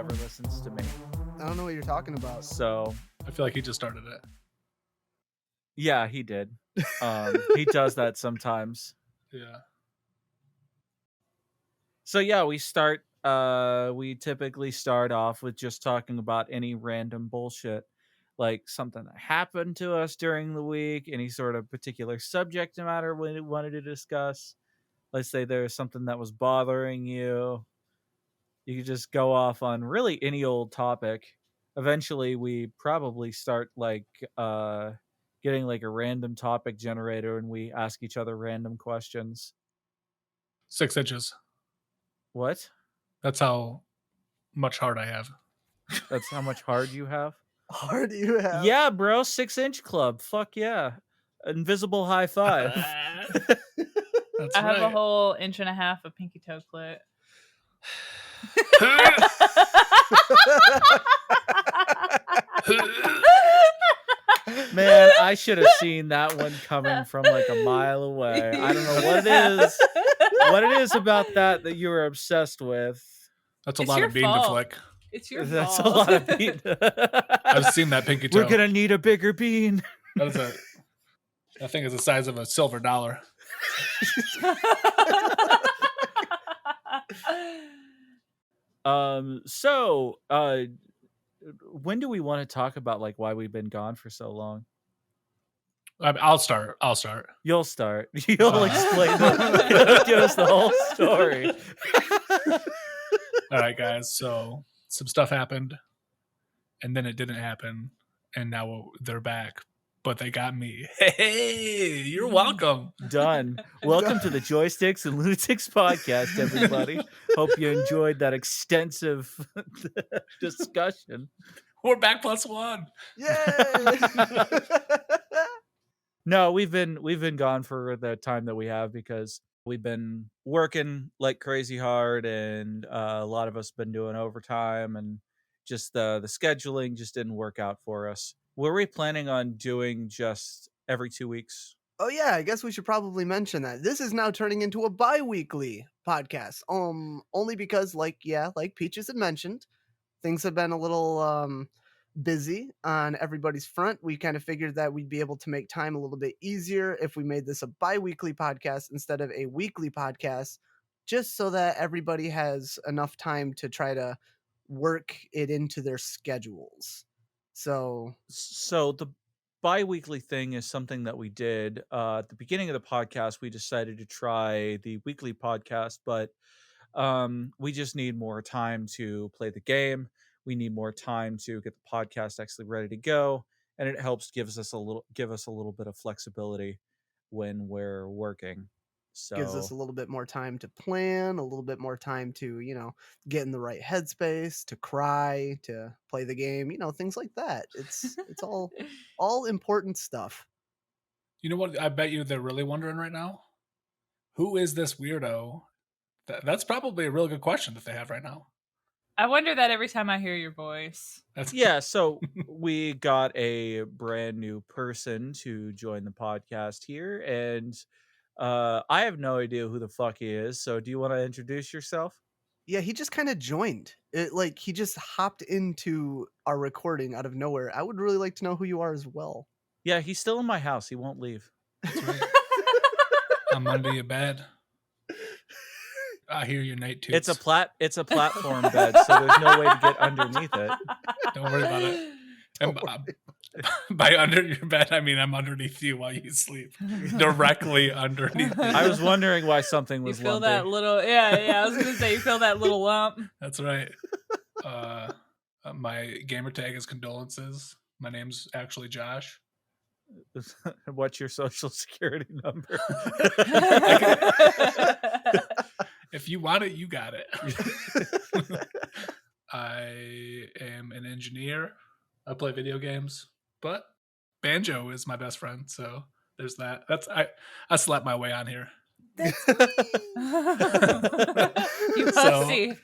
ever listens to me. I don't know what you're talking about. So I feel like he just started it. yeah, he did. He does that sometimes. Yeah. So yeah, we typically start off with just talking about any random bullshit, like something that happened to us during the week, any sort of particular subject matter we wanted to discuss. Let's say there's something that was bothering you. You could just go off on really any old topic. Eventually we probably start getting like a random topic generator, and we ask each other random questions. 6 inches. What? That's how much heart I have. That's how much hard you have? Hard you have. Yeah, bro. 6-inch club. Fuck yeah. Invisible high five. That's I have right. a whole 1.5 inch of pinky toe clit. Man, I should have seen that one coming from like a mile away. I don't know what it is. What it is about that you were obsessed with. That's a It's lot your of bean to fault. flick. It's your That's fault. a lot of bean. I've seen that pinky toe. We're gonna need a bigger bean. That thing is the size of a silver dollar. So when do we want to talk about like why we've been gone for so long? I'll start. You'll start. You'll explain it. Give us the whole story. All right, guys. So some stuff happened, and then it didn't happen, and now they're back. But they got me. Hey, you're welcome. Done. Welcome to the Joysticks and Lunatics podcast, everybody. Hope you enjoyed that extensive discussion. We're back +1. Yay! No, we've been gone for the time that we have because we've been working like crazy hard, and a lot of us been doing overtime, and just the scheduling just didn't work out for us. Were we planning on doing just every 2 weeks? Oh yeah, I guess we should probably mention that this is now turning into a bi-weekly podcast. Only because, like Peaches had mentioned, things have been a little busy on everybody's front. We kind of figured that we'd be able to make time a little bit easier if we made this a bi-weekly podcast instead of a weekly podcast, just so that everybody has enough time to try to work it into their schedules. So the bi-weekly thing is something that we did at the beginning of the podcast. We decided to try the weekly podcast, but we just need more time to play the game. We need more time to get the podcast actually ready to go, and it helps give us a little bit of flexibility when we're working. So gives us a little bit more time to plan, a little bit more time to, get in the right headspace, to cry, to play the game, things like that. It's all important stuff. You know what? I bet you they're really wondering right now. Who is this weirdo? That's probably a really good question that they have right now. I wonder that every time I hear your voice. Yeah, so we got a brand new person to join the podcast here, and I have no idea who the fuck he is. So do you want to introduce yourself? Yeah, he just kind of joined. He just hopped into our recording out of nowhere. I would really like to know who you are as well. Yeah, he's still in my house. He won't leave. That's right. I'm under your bed. I hear your night toots. It's a platform bed, so there's no way to get underneath it. Don't worry about it. And by under your bed, I mean I'm underneath you while you sleep. Directly underneath you. I was wondering why something was You feel lumpy. that little, yeah. I was gonna say you feel that little lump. That's right. My gamer tag is Condolences. My name's actually Josh. What's your social security number? If you want it, you got it. I am an engineer. I play video games, but banjo is my best friend. So there's that. I slept my way on here. That's You So- see.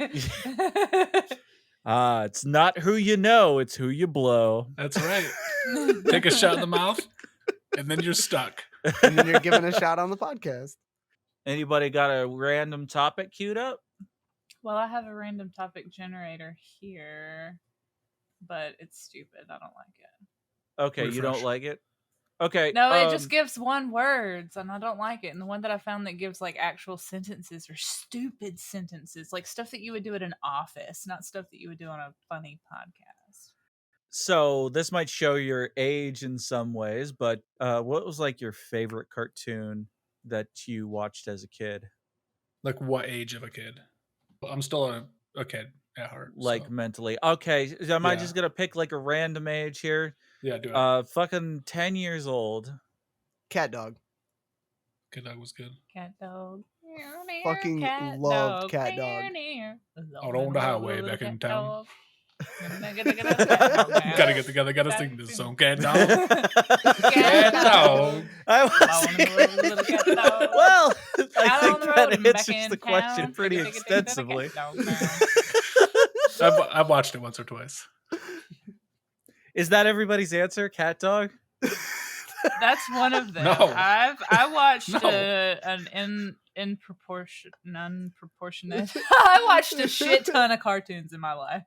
It's not who you know, it's who you blow. That's right. Take a shot in the mouth, and then you're stuck. and then you're given a shout on the podcast. Anybody got a random topic queued up? Well, I have a random topic generator here, but it's stupid. I don't like it. Okay, you don't Refresh. like it? Okay. No, it just gives one words, and I don't like it. And the one that I found that gives like actual sentences are stupid sentences, like stuff that you would do at an office, not stuff that you would do on a funny podcast. So this might show your age in some ways, but what was like your favorite cartoon that you watched as a kid? Like what age of a kid? I'm still a kid at heart. Like so. mentally. Okay, am I Yeah. just gonna pick like a random age here? Yeah, do it. Fucking 10 years old. Cat Dog. Kid Dog was good. Cat dog. Fucking loved Cat Dog. Out on the highway back in town. Gotta Gotta get together, gotta sing this song. Cat Dog. Cat Dog. I was well, I Out think on the road that and back answers in the question town. pretty Cat extensively. dog. I've watched it once or twice. Is that everybody's answer? Cat Dog? That's one of them. No. I watched No. an unproportionate. I watched a shit ton of cartoons in my life.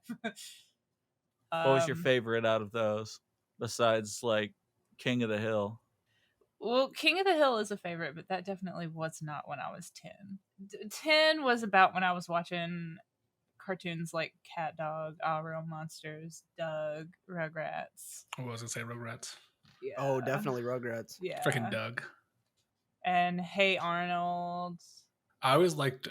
What was your favorite out of those? Besides like King of the Hill. Well, King of the Hill is a favorite, but that definitely was not when I was 10. 10 was about when I was watching cartoons like Cat Dog, Our Real Monsters, Doug, Rugrats. I was gonna say Rugrats. Yeah. Oh, definitely Rugrats. Yeah. Freaking Doug. And Hey Arnold. I always liked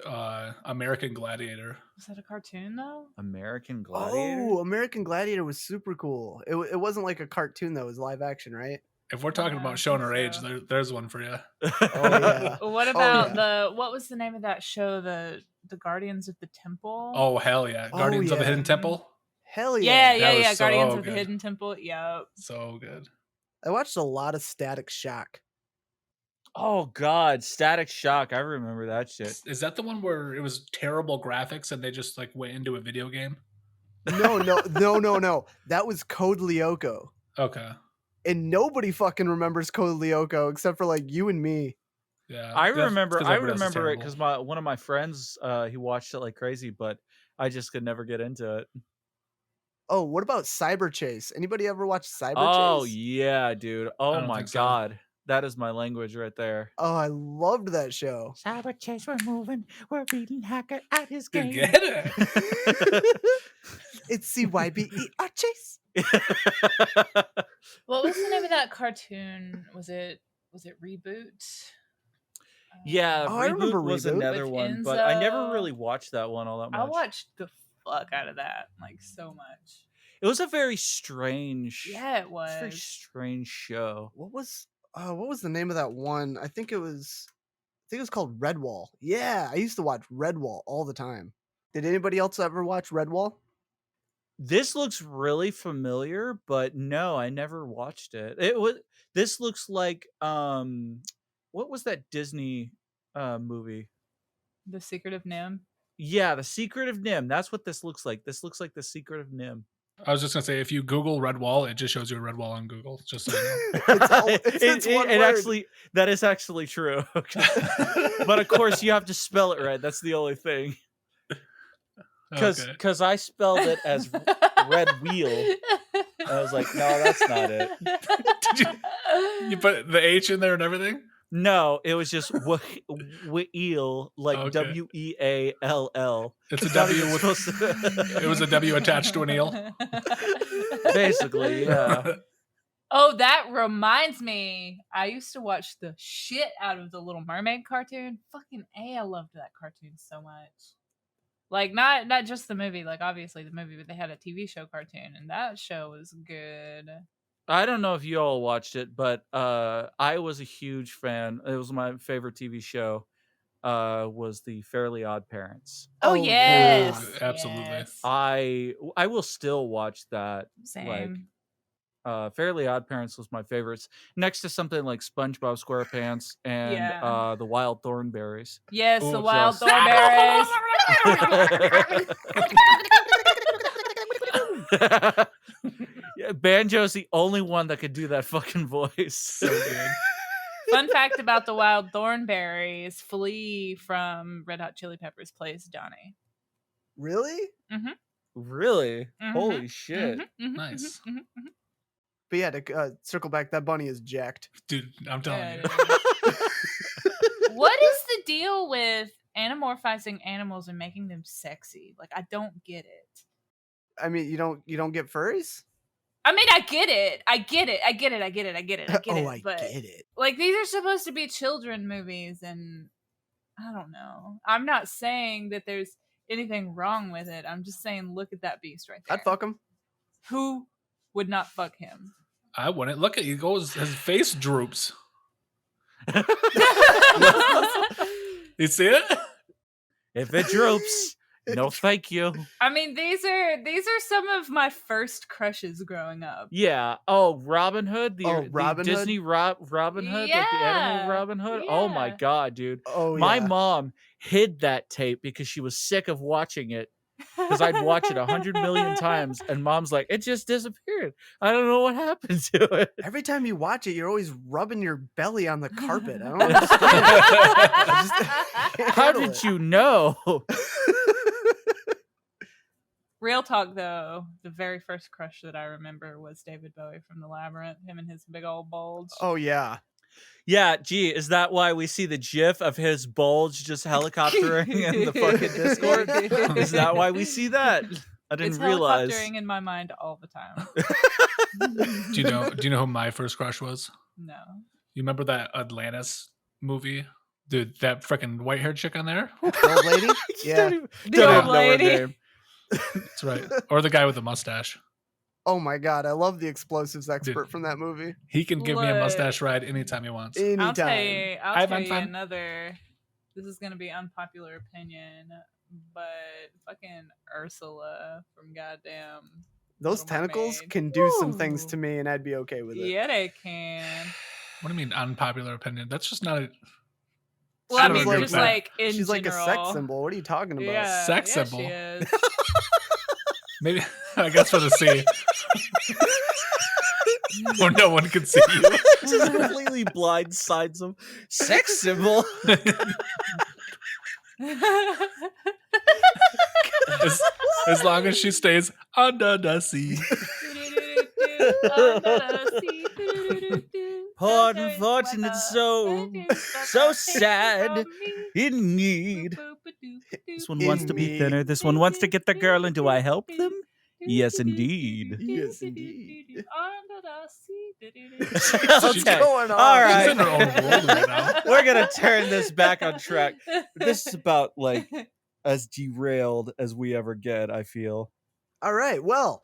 American Gladiator. Was that a cartoon though? American Gladiator? Oh, American Gladiator was super cool. It wasn't like a cartoon though; it was live action, right? If we're talking Yeah, I about showing think our age, so. there's one for you. Oh yeah. What about yeah. what was the name of that show? The Guardians of the Temple? Oh hell yeah! Oh, Guardians of the yeah. Hidden Temple. Hell yeah. yeah, That was Guardians so of the good. Hidden Temple. Yep. So good. I watched a lot of Static Shock. Oh god, Static Shock. I remember that shit. Is that the one where it was terrible graphics and they just like went into a video game? No. That was Code Lyoko. Okay. And nobody fucking remembers Code Lyoko except for like you and me. Yeah. I that's remember 'cause I everybody else is remember it terrible. because one of my friends he watched it like crazy, but I just could never get into it. Oh, what about Cyber Chase? Anybody ever watch Cyber Oh Chase? yeah, dude. I Oh don't my think so. god. That is my language right there. Oh, I loved that show. Cyber Chase, we're moving. We're beating Hacker at his You game. get it? It's CYBER Chase. What was the name of that cartoon? Was it Reboot? Yeah, Oh, I remember Reboot was Reboot. another With one, but I never Enzo. really watched that one all that much. I watched the fuck out of that, like so much. It was a very strange. Yeah, it It's a very was. strange show. What was the name of that one? I think it was called Redwall. Yeah, I used to watch Redwall all the time. Did anybody else ever watch Redwall? This looks really familiar, but no, I never watched it. This looks like what was that Disney movie? The Secret of Nim. Yeah, The Secret of Nim. That's what this looks like. This looks like The Secret of Nim. I was just gonna say, if you Google Red Wall, it just shows you a red wall on Google. Just so you know. It's one it word. actually that is actually true. But of course you have to spell it right. That's the only thing. Okay. Because I spelled it as Red Wheel. And I was like, no, that's not it. Did you put the H in there and everything? No, it was just wheel, like Okay. Weall. It's a Not W even with. supposed to- It was a W attached to an eel. Basically, yeah. Oh, that reminds me. I used to watch the shit out of the Little Mermaid cartoon. Fucking A, I loved that cartoon so much. Like not just the movie, like obviously the movie, but they had a TV show cartoon, and that show was good. I don't know if you all watched it, but I was a huge fan. It was my favorite TV show. Was the Fairly Odd Parents. Oh, Oh, yes, yeah. Absolutely. yes. I will still watch that. Same. Fairly Odd Parents was my favorites, next to something like SpongeBob SquarePants and Yeah. the Wild Thornberries. Yes, Ooh, the Wild just- Thornberries. Yeah, Banjo's the only one that could do that fucking voice. So good. Fun fact about the Wild Thornberries: Flea from Red Hot Chili Peppers plays Donnie. Really? Really? Holy shit. Nice. But yeah, to circle back, that bunny is jacked. Dude, I'm telling you. What is the deal with anamorphizing animals and making them sexy? Like, I don't get it. I mean, you don't get furries? I mean, I get it. I get it. Oh, I But get it. like, these are supposed to be children movies, and I don't know. I'm not saying that there's anything wrong with it. I'm just saying, look at that beast right there. I'd fuck him. Who would not fuck him? I wouldn't. Look at, he goes, his face droops. You see it? If it droops, no thank you. I mean, these are some of my first crushes growing up. Yeah. Oh, Robin Hood? Oh, The Robin Hood? Disney Robin Hood? Like the animal Robin Hood? Oh my Yeah. god, dude. Oh, My yeah. mom hid that tape because she was sick of watching it. Because I'd watch it 100 million times, and Mom's like, it just disappeared. I don't know what happened to it. Every time you watch it, you're always rubbing your belly on the carpet. I don't understand. I can't How handle did it. you know? Real talk, though, the very first crush that I remember was David Bowie from The Labyrinth. Him and his big old bulge. Oh, yeah. Yeah, gee, is that why we see the gif of his bulge just helicoptering in the fucking Discord? Is that why we see that? I didn't It's realize. helicoptering in my mind all the time. Do you know who my first crush was? No. You remember that Atlantis movie? Dude, that freaking white-haired chick on there? The old lady? Yeah. Don't even The old know her lady. name. That's right. Or the guy with the mustache. Oh, my God. I love the explosives expert from that movie. He can give me a Look. mustache ride anytime he wants. I'll tell Anytime. you, I'm I'll tell you fine. another. This is gonna be unpopular opinion, but fucking Ursula from goddamn Those Little tentacles Mermaid. can do some things Woo. to me, and I'd be okay with it. Yeah, they can. What do you mean unpopular opinion? That's just not a Well, I I don't mean, agree just with that. like in She's like a general. sex symbol. What are you talking about? Yeah, Sex yeah, symbol? She is. maybe. I guess for the sea. Where no one can see you. Just completely blindsides him. Sex symbol. As long as she stays under the sea. Poor unfortunate soul, so sad, in need. This one wants to be need. thinner. This one wants to get the girl, and do I help them? Yes, indeed. Yes, indeed. She's Okay. going on? All She's right. in her own world right now. We're gonna turn this back on track. This is about like as derailed as we ever get, I feel. All right. Well,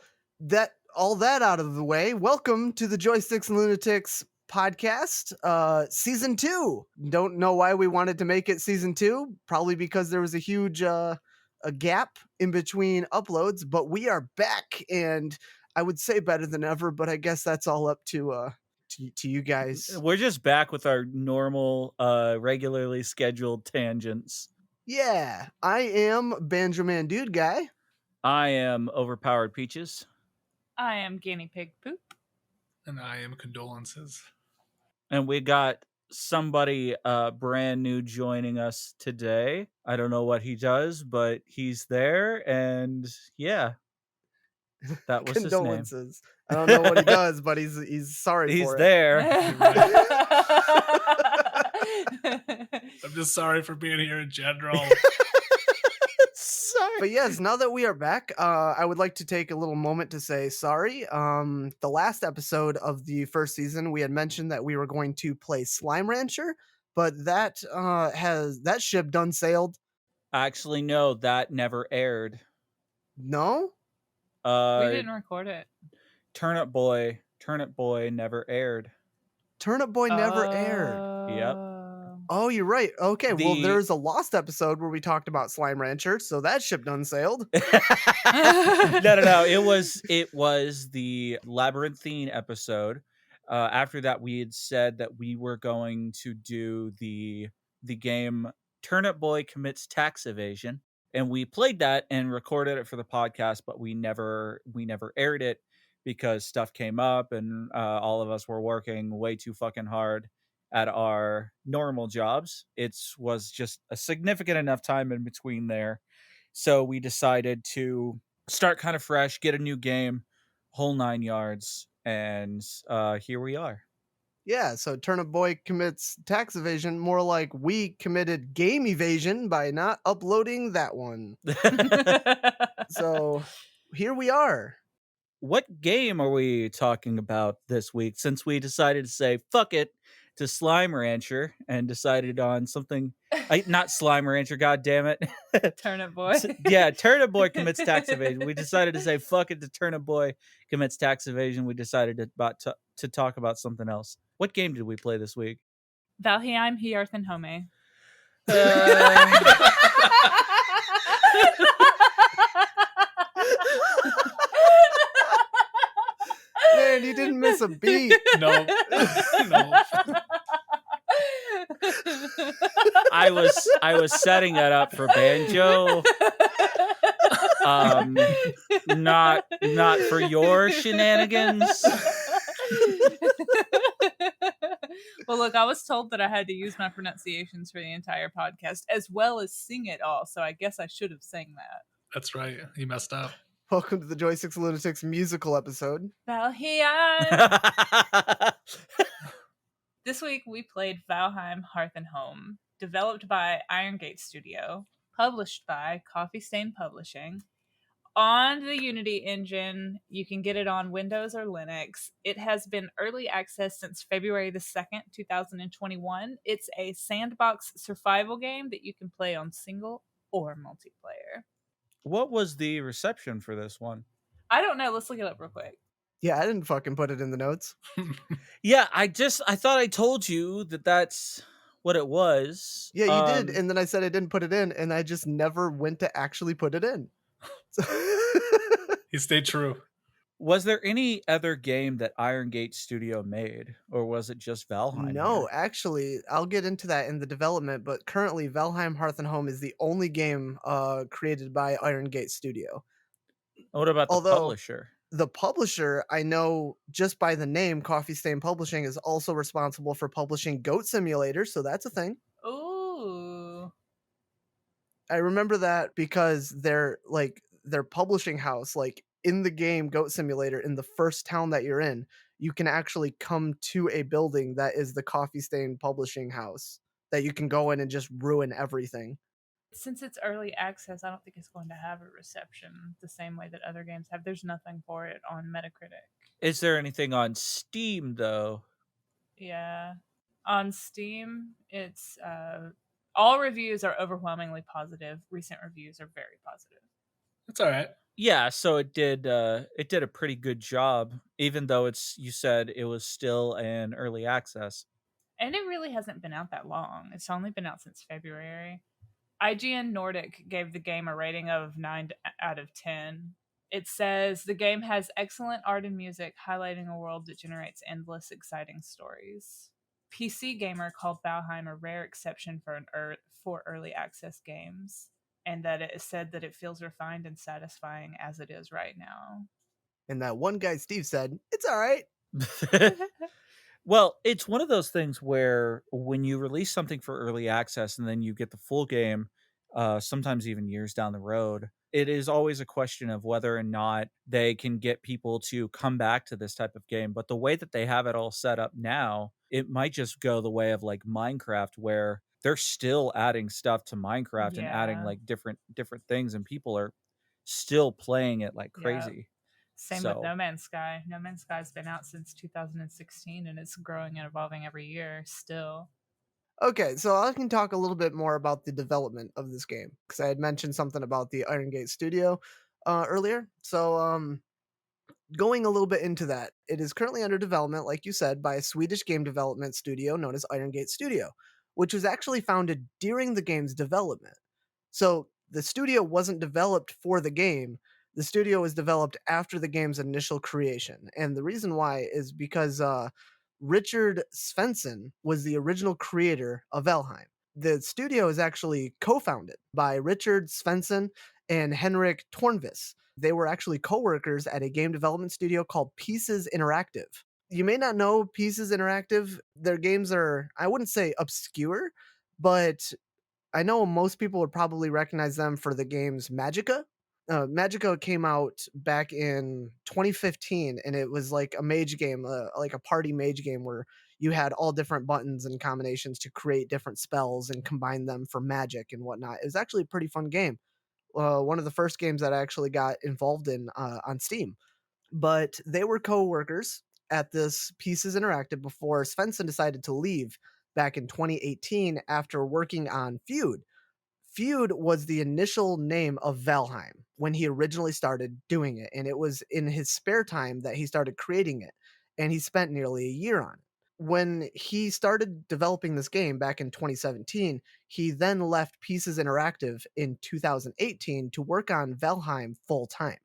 all that out of the way, welcome to the Joysticks and Lunatics podcast, season 2. Don't know why we wanted to make it season 2. Probably because there was a huge a gap in between uploads, but we are back, and I would say better than ever. But I guess that's all up to you guys. We're just back with our normal, regularly scheduled tangents. Yeah, I am Banjo Man Dude Guy. I am Overpowered Peaches. I am Guineapigpoop. And I am Condolences. And we got somebody brand new joining us today. I don't know what he does, but he's there, and yeah, that was his name. Condolences. I don't know what he does, but he's sorry He's for it. there. I'm just sorry for being here in general. Sorry. But yes, now that we are back, I would like to take a little moment to say sorry. The last episode of the first season, we had mentioned that we were going to play Slime Rancher, but that ship done sailed. Actually, no, that never aired. No? We Uh, didn't record it. Turnip Boy never aired. Turnip Boy never aired. Yep. Oh, you're right. Okay, well, The- there's a lost episode where we talked about Slime Rancher, so that ship done sailed. No. It was the Labyrinthine episode. After that, we had said that we were going to do the game Turnip Boy Commits Tax Evasion, and we played that and recorded it for the podcast, but we never aired it because stuff came up, and all of us were working way too fucking hard at our normal jobs. It was just a significant enough time in between there. So we decided to start kind of fresh, get a new game, whole 9 yards, and here we are. Yeah, so Turnip Boy commits tax evasion, more like we committed game evasion by not uploading that one. So here we are. What game are we talking about this week, since we decided to say fuck it to Slime Rancher and decided on something not Slime Rancher, god damn it. Turnip Boy. Yeah, Turnip Boy commits tax evasion. We decided to say fuck it to Turnip Boy commits tax evasion. We decided to talk about something else. What game did we play this week? Valheim, Hearth, and Home. Man, you didn't miss a beat. No. I was setting that up for Banjo. Not for your shenanigans. Well, look, I was told that I had to use my pronunciations for the entire podcast as well as sing it all, so I guess I should have sang that. That's right. You messed up. Welcome to the Joysticks and Lunatics musical episode. Valheim. This week we played Valheim, Hearth and Home, developed by Iron Gate Studio, published by Coffee Stain Publishing. On the Unity engine, you can get it on Windows or Linux. It has been early access since February the 2nd, 2021. It's a sandbox survival game that you can play on single or multiplayer. What was the reception for this one? I don't know. Let's look it up real quick. Yeah, I didn't fucking put it in the notes. Yeah, I thought I told you that that's what it was. Yeah, you did. And then I said I didn't put it in, and I just never went to actually put it in. He stayed true. Was there any other game that Iron Gate Studio made, or was it just Valheim? No, here? actually, I'll get into that in the development, but currently Valheim, Hearth and Home is the only game created by Iron Gate Studio. What about the publisher? The publisher, I know just by the name, Coffee Stain Publishing is also responsible for publishing Goat Simulator, so that's a thing. Ooh. I remember that because their publishing house, like in the game Goat Simulator, in the first town that you're in, you can actually come to a building that is the Coffee Stain Publishing house that you can go in and just ruin everything. Since it's early access, I don't think it's going to have a reception the same way that other games have. There's nothing for it on Metacritic. Is there anything on Steam, though? Yeah. On Steam, it's all reviews are overwhelmingly positive. Recent reviews are very positive. That's all right. Yeah, so it did a pretty good job, even though you said it was still in early access. And it really hasn't been out that long. It's only been out since February. IGN Nordic gave the game a rating of 9 out of 10. It says the game has excellent art and music, highlighting a world that generates endless, exciting stories. PC Gamer called Valheim a rare exception for early access games, and that it said that it feels refined and satisfying as it is right now. And that one guy, Steve, said, it's all right. Well, it's one of those things where when you release something for early access and then you get the full game, sometimes even years down the road, it is always a question of whether or not they can get people to come back to this type of game. But the way that they have it all set up now, it might just go the way of like Minecraft, where they're still adding stuff to Minecraft and adding like different things, and people are still playing it like crazy. Same with No Man's Sky. No Man's Sky's been out since 2016, and it's growing and evolving every year still. Okay, so I can talk a little bit more about the development of this game, because I had mentioned something about the Iron Gate Studio earlier. So going a little bit into that, it is currently under development, like you said, by a Swedish game development studio known as Iron Gate Studio, which was actually founded during the game's development. So the studio wasn't developed for the game. The studio was developed after the game's initial creation. And the reason why is because Richard Svensson was the original creator of Valheim. The studio is actually co-founded by Richard Svensson and Henrik Tornvis. They were actually co-workers at a game development studio called Pieces Interactive. You may not know Pieces Interactive. Their games are, I wouldn't say obscure, but I know most people would probably recognize them for the games Magica. Magica came out back in 2015, and it was like a mage game, like a party mage game where you had all different buttons and combinations to create different spells and combine them for magic and whatnot. It was actually a pretty fun game. One of the first games that I actually got involved in on Steam. But they were co-workers at this Pieces Interactive before Svensson decided to leave back in 2018 after working on Feud. Feud was the initial name of Valheim when he originally started doing it, and it was in his spare time that he started creating it, and he spent nearly a year on it. When he started developing this game back in 2017, he then left Pieces Interactive in 2018 to work on Valheim full time.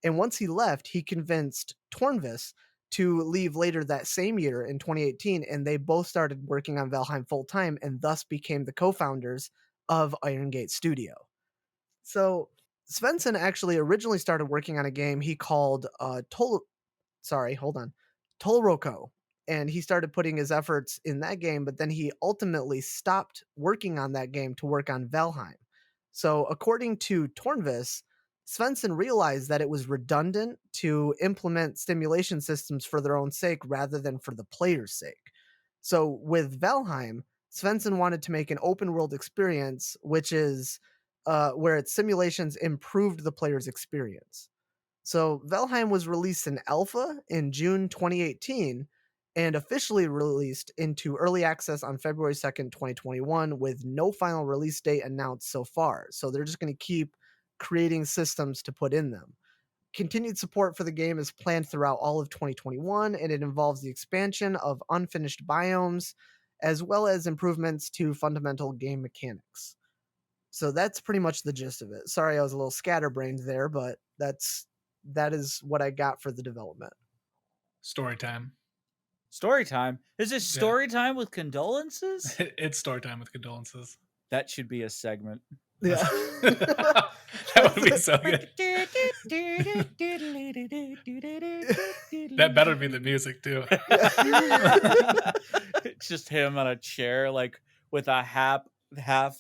And once he left, he convinced Tornvis to leave later that same year in 2018, and they both started working on Valheim full time and thus became the co-founders of Iron Gate Studio. So Svensson actually originally started working on a game he called Tolroko, and he started putting his efforts in that game, but then he ultimately stopped working on that game to work on Valheim. So according to Tornvis, Svensson realized that it was redundant to implement stimulation systems for their own sake rather than for the player's sake. So with Valheim, Svensson wanted to make an open world experience, which is where its simulations improved the player's experience. So Valheim was released in alpha in June 2018 and officially released into early access on February 2nd, 2021, with no final release date announced so far. So they're just going to keep creating systems to put in them. Continued support for the game is planned throughout all of 2021, and it involves the expansion of unfinished biomes, as well as improvements to fundamental game mechanics. So that's pretty much the gist of it. Sorry I was a little scatterbrained there, but that is what I got for the development. Story time. Story time? Is it story time with Condolences? It's story time with Condolences. That should be a segment. Yeah. That would be so good. That better be the music too. It's just him on a chair, like with a half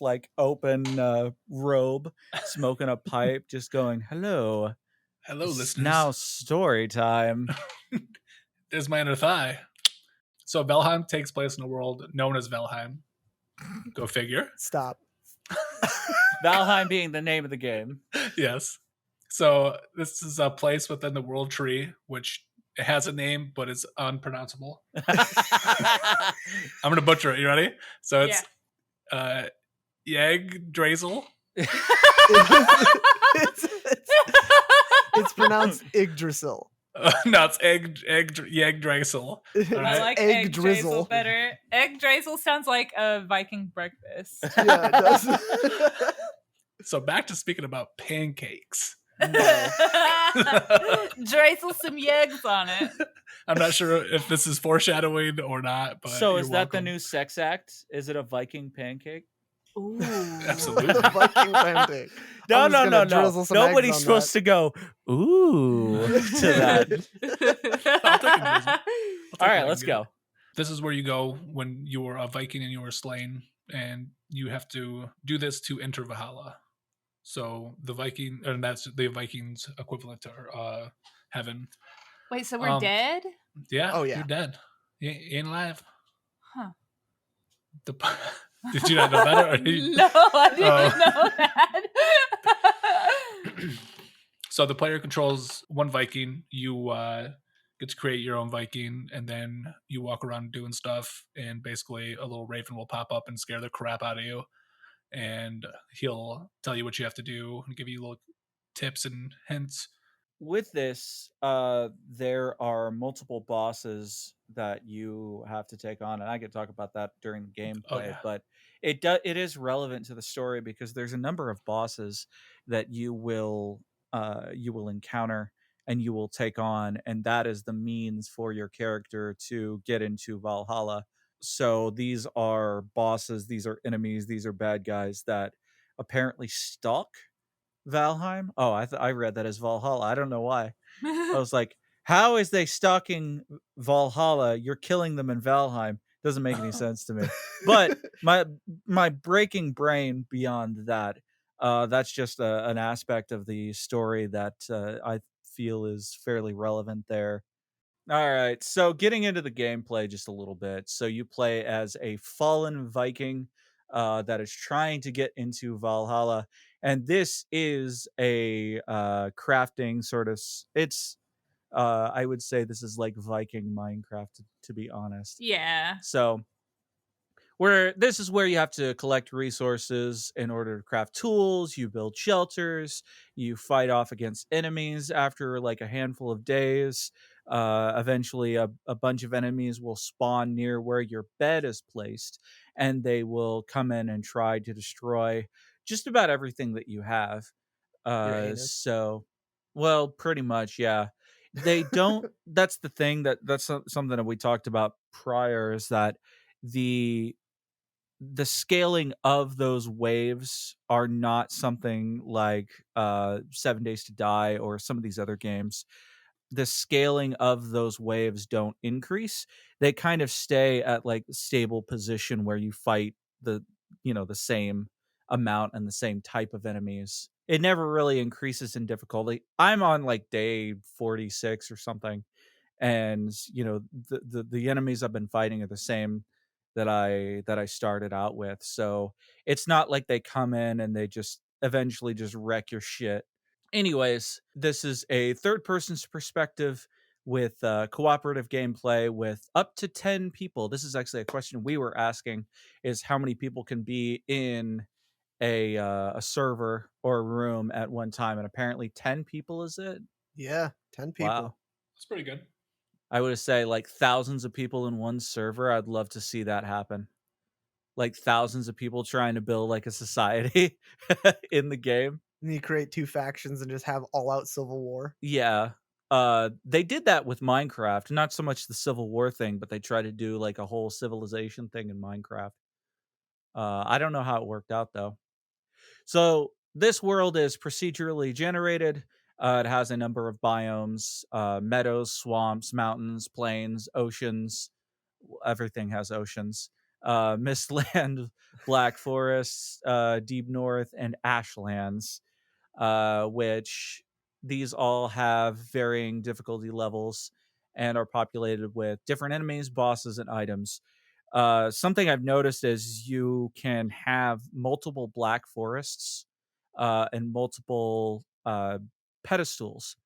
like open robe, smoking a pipe, just going, hello, listeners. Now story time. There's my inner thigh. So Valheim takes place in a world known as Valheim. Go figure. Stop. Valheim being the name of the game. Yes. So this is a place within the world tree, which it has a name, but it's unpronounceable. I'm going to butcher it. You ready? So it's Yggdrasil. It's pronounced Yggdrasil. No, it's Yggdrasil. I like egg drizzle better. Egg drizzle sounds like a Viking breakfast. Yeah, it does. So back to speaking about pancakes. No. Drizzle some yeggs on it. I'm not sure if this is foreshadowing or not. But so is that the new sex act? Is it a Viking pancake? Ooh. Absolutely. Viking pancake. No. Nobody's supposed to go, ooh, to that. All right, let's go. This is where you go when you are a Viking and you are slain, and you have to do this to enter Valhalla. So the Viking, and that's the Vikings equivalent to heaven. Wait, so we're dead? Yeah. Oh, yeah. You're dead. You ain't alive. Huh. Did you not know that? No, I didn't know that. So the player controls one Viking. You get to create your own Viking, and then you walk around doing stuff, and basically a little raven will pop up and scare the crap out of you, and he'll tell you what you have to do and give you little tips and hints. With this, there are multiple bosses that you have to take on, and I could talk about that during the gameplay, but it is relevant to the story because there's a number of bosses that you will encounter and you will take on, and that is the means for your character to get into Valhalla. So these are bosses, these are enemies, these are bad guys that apparently stalk Valheim. Oh, I read that as Valhalla. I don't know why. I was like, how is they stalking Valhalla? You're killing them in Valheim. Doesn't make any sense to me. But my breaking brain beyond that, that's just an aspect of the story that I feel is fairly relevant there. All right, so getting into the gameplay just a little bit. So you play as a fallen Viking that is trying to get into Valhalla, and this is a crafting sort of. It's I would say this is like Viking Minecraft, to be honest. Yeah. So where this is where you have to collect resources in order to craft tools, you build shelters, you fight off against enemies after like a handful of days. Eventually a bunch of enemies will spawn near where your bed is placed, and they will come in and try to destroy just about everything that you have. Your anus. So well, pretty much, yeah. They don't That's the thing, something that we talked about prior, is that the scaling of those waves are not something like 7 Days to Die or some of these other games. The scaling of those waves don't increase. They kind of stay at like stable position where you fight the the same amount and the same type of enemies. It never really increases in difficulty. I'm on like day 46 or something, and the enemies I've been fighting are the same that I started out with. So it's not like they come in and they just eventually just wreck your shit. Anyways, this is a third person's perspective with cooperative gameplay with up to 10 people. This is actually a question we were asking, is how many people can be in a server or a room at one time, and apparently 10 people is it. Yeah, 10 people. Wow. That's pretty good. I would say like thousands of people in one server. I'd love to see that happen. Like thousands of people trying to build like a society in the game. And you create two factions and just have all-out civil war. Yeah. They did that with Minecraft. Not so much the Civil War thing, but they tried to do like a whole civilization thing in Minecraft. I don't know how it worked out though. So this world is procedurally generated. It has a number of biomes, meadows, swamps, mountains, plains, oceans. Everything has oceans. Mistland, Black Forests, Deep North, and Ashlands, which these all have varying difficulty levels and are populated with different enemies, bosses, and items. Something I've noticed is you can have multiple Black Forests and multiple pedestals.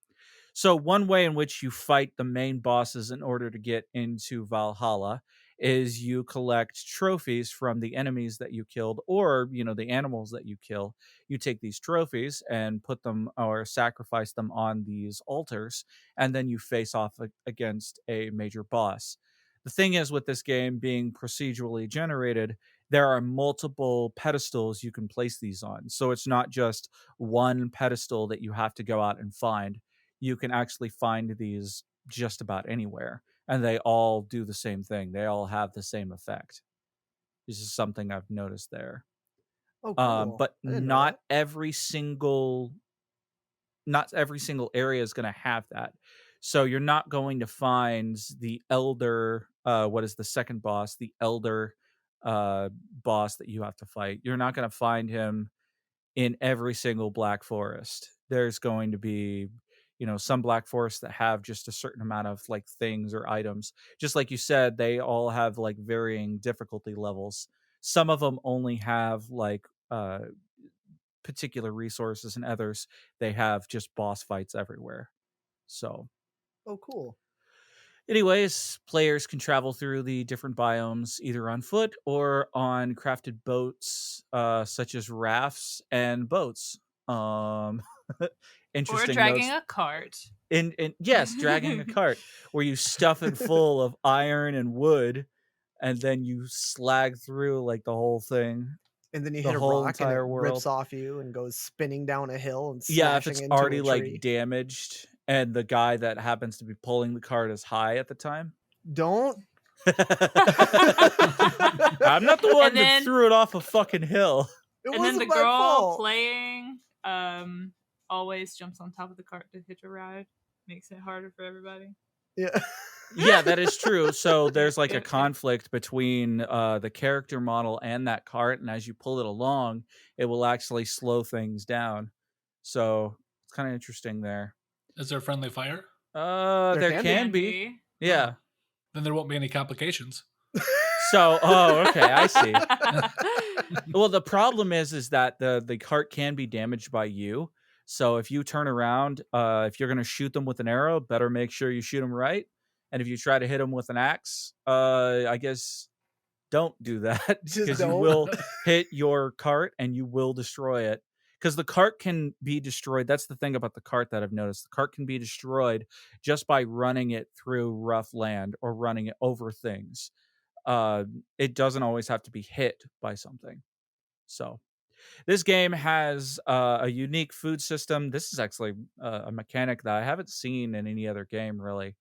So one way in which you fight the main bosses in order to get into Valhalla is you collect trophies from the enemies that you killed, or the animals that you kill. You take these trophies and put them or sacrifice them on these altars, and then you face off against a major boss. The thing is, with this game being procedurally generated, there are multiple pedestals you can place these on. So it's not just one pedestal that you have to go out and find. You can actually find these just about anywhere, and they all do the same thing. They all have the same effect. This is something I've noticed there. Oh, cool. But I didn't know that. not every single area is going to have that. So you're not going to find the elder. What is the second boss? The elder boss that you have to fight. You're not going to find him in every single Black Forest. There's going to be, some Black Forests that have just a certain amount of like things or items. Just like you said, they all have like varying difficulty levels. Some of them only have like particular resources, and others they have just boss fights everywhere. So Oh, cool. anyways, players can travel through the different biomes either on foot or on crafted boats, such as rafts and boats. Um, Or interesting dragging notes. a cart. In yes, dragging a cart where you stuff it full of iron and wood, and then you slag through like the whole thing, And then you the hit a whole rock and it entire world. rips off you and goes spinning down a hill and Yeah, if smashing it's into already a like tree. damaged, and the guy that happens to be pulling the cart is high at the time. Don't. I'm not the one And that then- threw it off a fucking hill. It And then wasn't the my girl fault. playing always jumps on top of the cart to hitch a ride. Makes it harder for everybody. Yeah. Yeah, that is true. So there's like a conflict between the character model and that cart, and as you pull it along, it will actually slow things down. So it's kind of interesting there. Is there friendly fire? There can be. Yeah. Oh. Then there won't be any complications. So, okay, I see. Well, the problem is that the cart can be damaged by you. So if you turn around, if you're going to shoot them with an arrow, better make sure you shoot them right. And if you try to hit them with an axe, I guess don't do that because you will hit your cart and you will destroy it. Because the cart can be destroyed. That's the thing about the cart that I've noticed. The cart can be destroyed just by running it through rough land or running it over things. It doesn't always have to be hit by something. So this game has a unique food system. This is actually a mechanic that I haven't seen in any other game, really.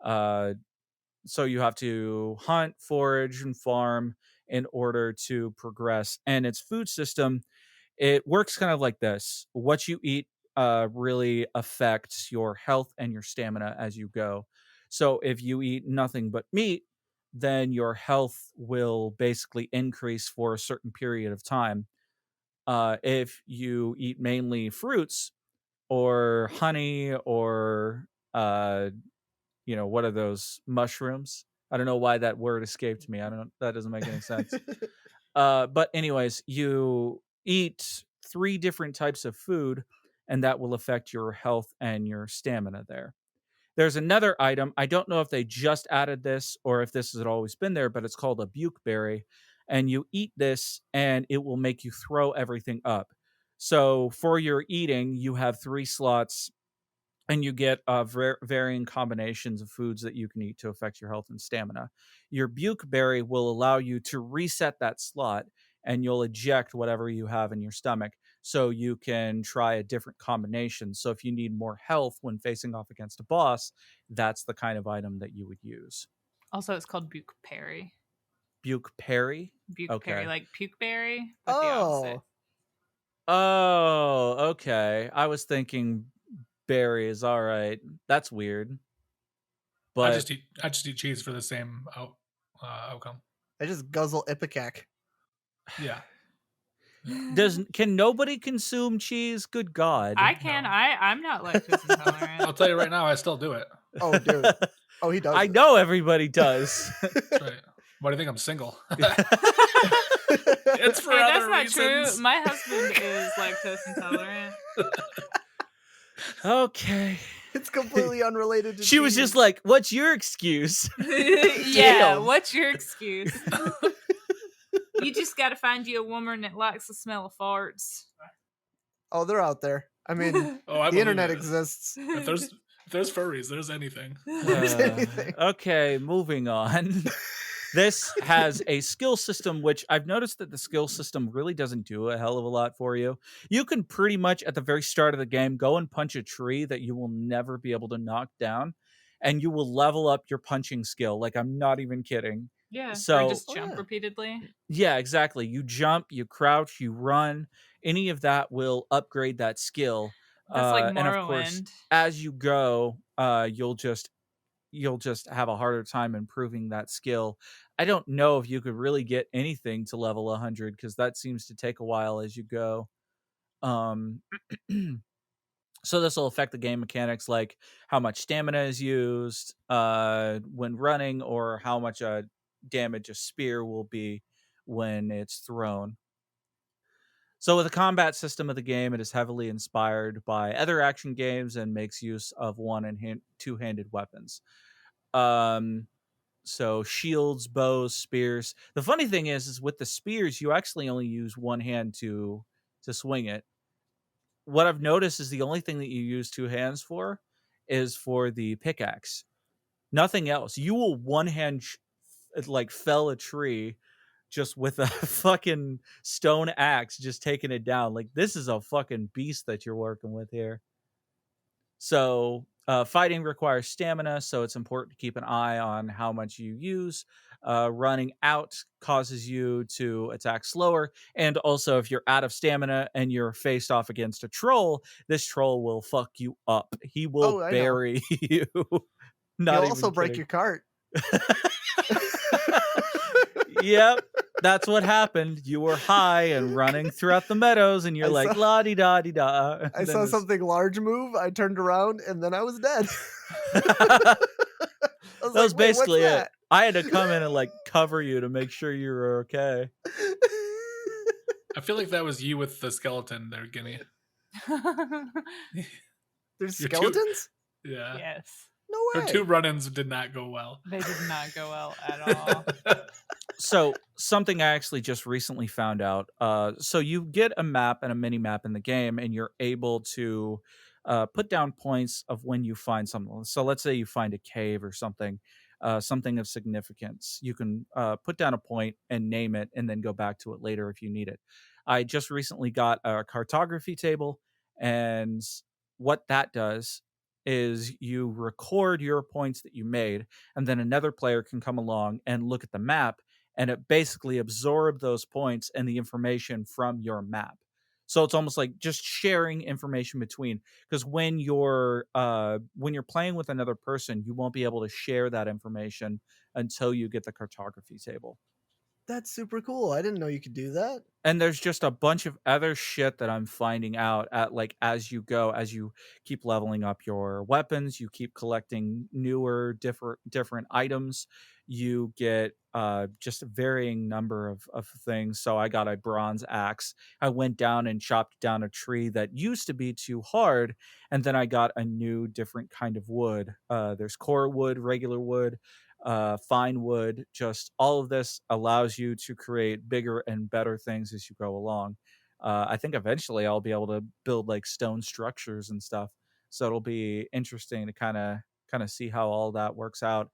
So you have to hunt, forage, and farm in order to progress. And its food system, it works kind of like this. What you eat really affects your health and your stamina as you go. So if you eat nothing but meat, then your health will basically increase for a certain period of time. If you eat mainly fruits or honey or what are those mushrooms? I don't know why that word escaped me. That doesn't make any sense. But anyways, you eat 3 different types of food, and that will affect your health and your stamina there. There's another item. I don't know if they just added this or if this has always been there, but it's called a bukeberry. And you eat this, and it will make you throw everything up. So for your eating, you have 3 slots and you get varying combinations of foods that you can eat to affect your health and stamina. Your bukeberry will allow you to reset that slot, and you'll eject whatever you have in your stomach so you can try a different combination. So if you need more health when facing off against a boss, that's the kind of item that you would use. Also, it's called bukeberry. Bukeberry? Bukeberry, Okay. like pukeberry, but the opposite. Oh, okay. I was thinking berries. All right. That's weird. But I just eat cheese for the same outcome. I just guzzle Ipecac. Yeah. Can nobody consume cheese? Good God. I can. No. I'm not lactose intolerant. I'll tell you right now, I still do it. Oh, dude. Oh, he does. I know everybody does. That's right. Why do you think I'm single? It's for other that's reasons. Not true. My husband is lactose intolerant. Okay. It's completely unrelated to She was just like, what's your excuse? Yeah, what's your excuse? You just got to find you a woman that likes the smell of farts. Oh, they're out there. I mean, the internet exists. If there's furries, there's anything. There's anything. Okay, moving on. This has a skill system, which I've noticed that the skill system really doesn't do a hell of a lot for you. You can pretty much at the very start of the game go and punch a tree that you will never be able to knock down, and you will level up your punching skill. Like, I'm not even kidding. Yeah, so or just jump repeatedly. Yeah, exactly. You jump, you crouch, you run. Any of that will upgrade that skill. That's like Morrowind. And of course, as you go, you'll just have a harder time improving that skill. I don't know if you could really get anything to level 100 because that seems to take a while as you go. So this will affect the game mechanics, like how much stamina is used when running, or how much damage a spear will be when it's thrown. So with the combat system of the game, it is heavily inspired by other action games and makes use of one- and two-handed weapons. So shields, bows, spears. The funny thing is with the spears, you actually only use one hand to swing it. What I've noticed is the only thing that you use 2 hands for is for the pickaxe. Nothing else. You will one hand fell a tree just with a fucking stone axe, just taking it down. Like, this is a fucking beast that you're working with here. So fighting requires stamina, so it's important to keep an eye on how much you use. Running out causes you to attack slower, and also if you're out of stamina and you're faced off against a troll, this troll will fuck you up. He will bury you. Not You'll even also break kidding. your cart. Yep, that's what happened. You were high and running throughout the meadows, and you're I like saw- la di da di da. I saw something large move. I turned around and then I was dead. That I was was like, wait, what's basically it. that? I had to come in and like cover you to make sure you were okay. I feel like that was you with the skeleton there, Guinea. There's You're too- skeletons? Yeah. Yes. No Her way. 2 run-ins did not go well. They did not go well at all. So something I actually just recently found out. So you get a map and a mini map in the game, and you're able to put down points of when you find something. So let's say you find a cave or something, something of significance. You can put down a point and name it, and then go back to it later if you need it. I just recently got a cartography table, and what that does is you record your points that you made, and then another player can come along and look at the map, and it basically absorbed those points and the information from your map. So it's almost like just sharing information between, because when you're playing with another person, you won't be able to share that information until you get the cartography table. That's super cool. I didn't know you could do that. And there's just a bunch of other shit that I'm finding out at like as you go, as you keep leveling up your weapons, you keep collecting newer different items, you get just a varying number of things. So I got a bronze axe. I went down and chopped down a tree that used to be too hard, and then I got a new different kind of wood. There's core wood, regular wood, fine wood. Just all of this allows you to create bigger and better things as you go along. I think eventually I'll be able to build like stone structures and stuff, so it'll be interesting to kind of see how all that works out.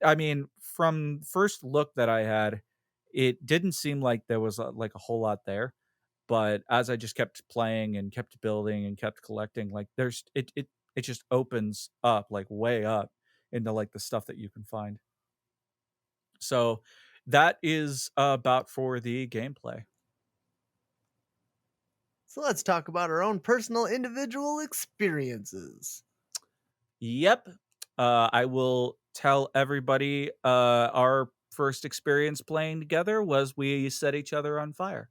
I mean, from first look that I had, it didn't seem like there was like a whole lot there, but as I just kept playing and kept building and kept collecting, like there's it just opens up like way up into like the stuff that you can find. So that is about for the gameplay. So let's talk about our own personal individual experiences. Yep. I will tell everybody our first experience playing together was we set each other on fire.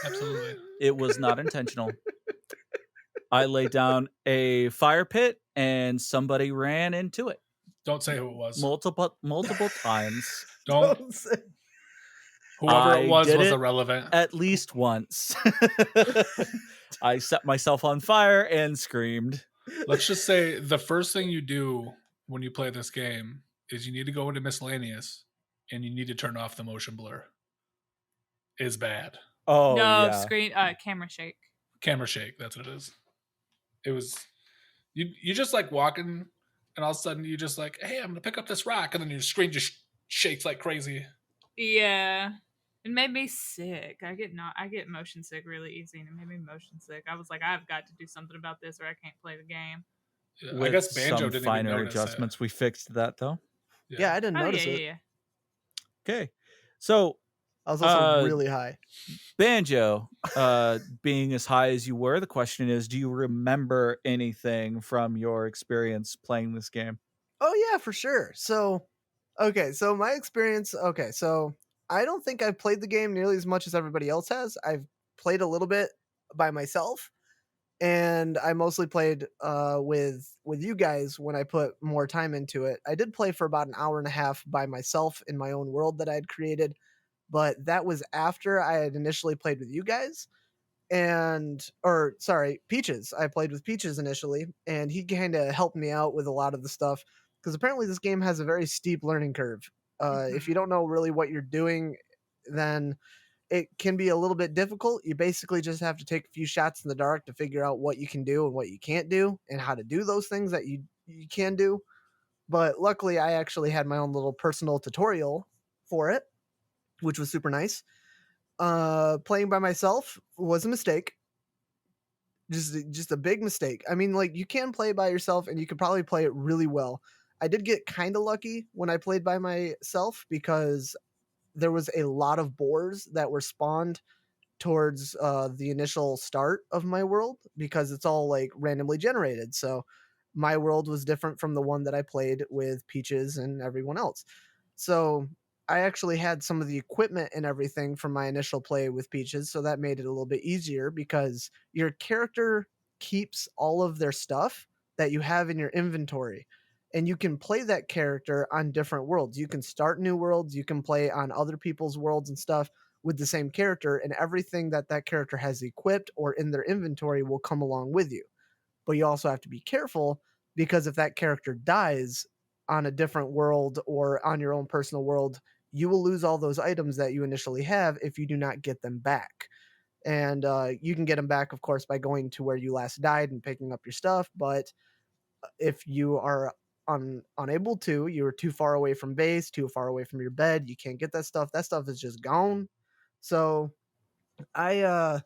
Absolutely. It was not intentional. I laid down a fire pit and somebody ran into it Don't say who it was. multiple times. Don't. say- Whoever I it was did it irrelevant. at least once. I set myself on fire and screamed. Let's just say the first thing you do when you play this game is you need to go into miscellaneous and you need to turn off the motion blur. Is bad. Oh no, yeah. screen camera shake. Camera shake, that's what it is. It was you just like walking and all of a sudden you just like, hey, I'm gonna pick up this rock, and then your screen just shakes like crazy. Yeah. It made me sick. I get motion sick really easy, and it made me motion sick. I was like, I've got to do something about this, or I can't play the game. Yeah, With I guess Banjo some didn't finer even notice adjustments, we fixed that though. it. Yeah, I didn't Oh notice yeah, it. yeah. Okay, so I was also really high. Banjo, being as high as you were, the question is, do you remember anything from your experience playing this game? Oh yeah, for sure. So, okay, so my experience. Okay, so I don't think I've played the game nearly as much as everybody else has. I've played a little bit by myself, and I mostly played with you guys when I put more time into it. I did play for about an hour and a half by myself in my own world that I had created, but that was after I had initially played with you guys. Peaches. I played with Peaches initially, and he kind of helped me out with a lot of the stuff because apparently this game has a very steep learning curve. If you don't know really what you're doing, then it can be a little bit difficult. You basically just have to take a few shots in the dark to figure out what you can do and what you can't do, and how to do those things that you can do. But luckily, I actually had my own little personal tutorial for it, which was super nice. Playing by myself was a mistake. Just a big mistake. I mean, like, you can play by yourself and you could probably play it really well. I did get kind of lucky when I played by myself because there was a lot of boars that were spawned towards the initial start of my world because it's all like randomly generated. So my world was different from the one that I played with Peaches and everyone else. So I actually had some of the equipment and everything from my initial play with Peaches, so that made it a little bit easier because your character keeps all of their stuff that you have in your inventory. And you can play that character on different worlds. You can start new worlds, you can play on other people's worlds and stuff with the same character, and everything that that character has equipped or in their inventory will come along with you. But you also have to be careful because if that character dies on a different world or on your own personal world, you will lose all those items that you initially have if you do not get them back. And you can get them back, of course, by going to where you last died and picking up your stuff. But if you are unable to, you're too far away from base, too far away from your bed, you can't get that stuff. That stuff is just gone. So I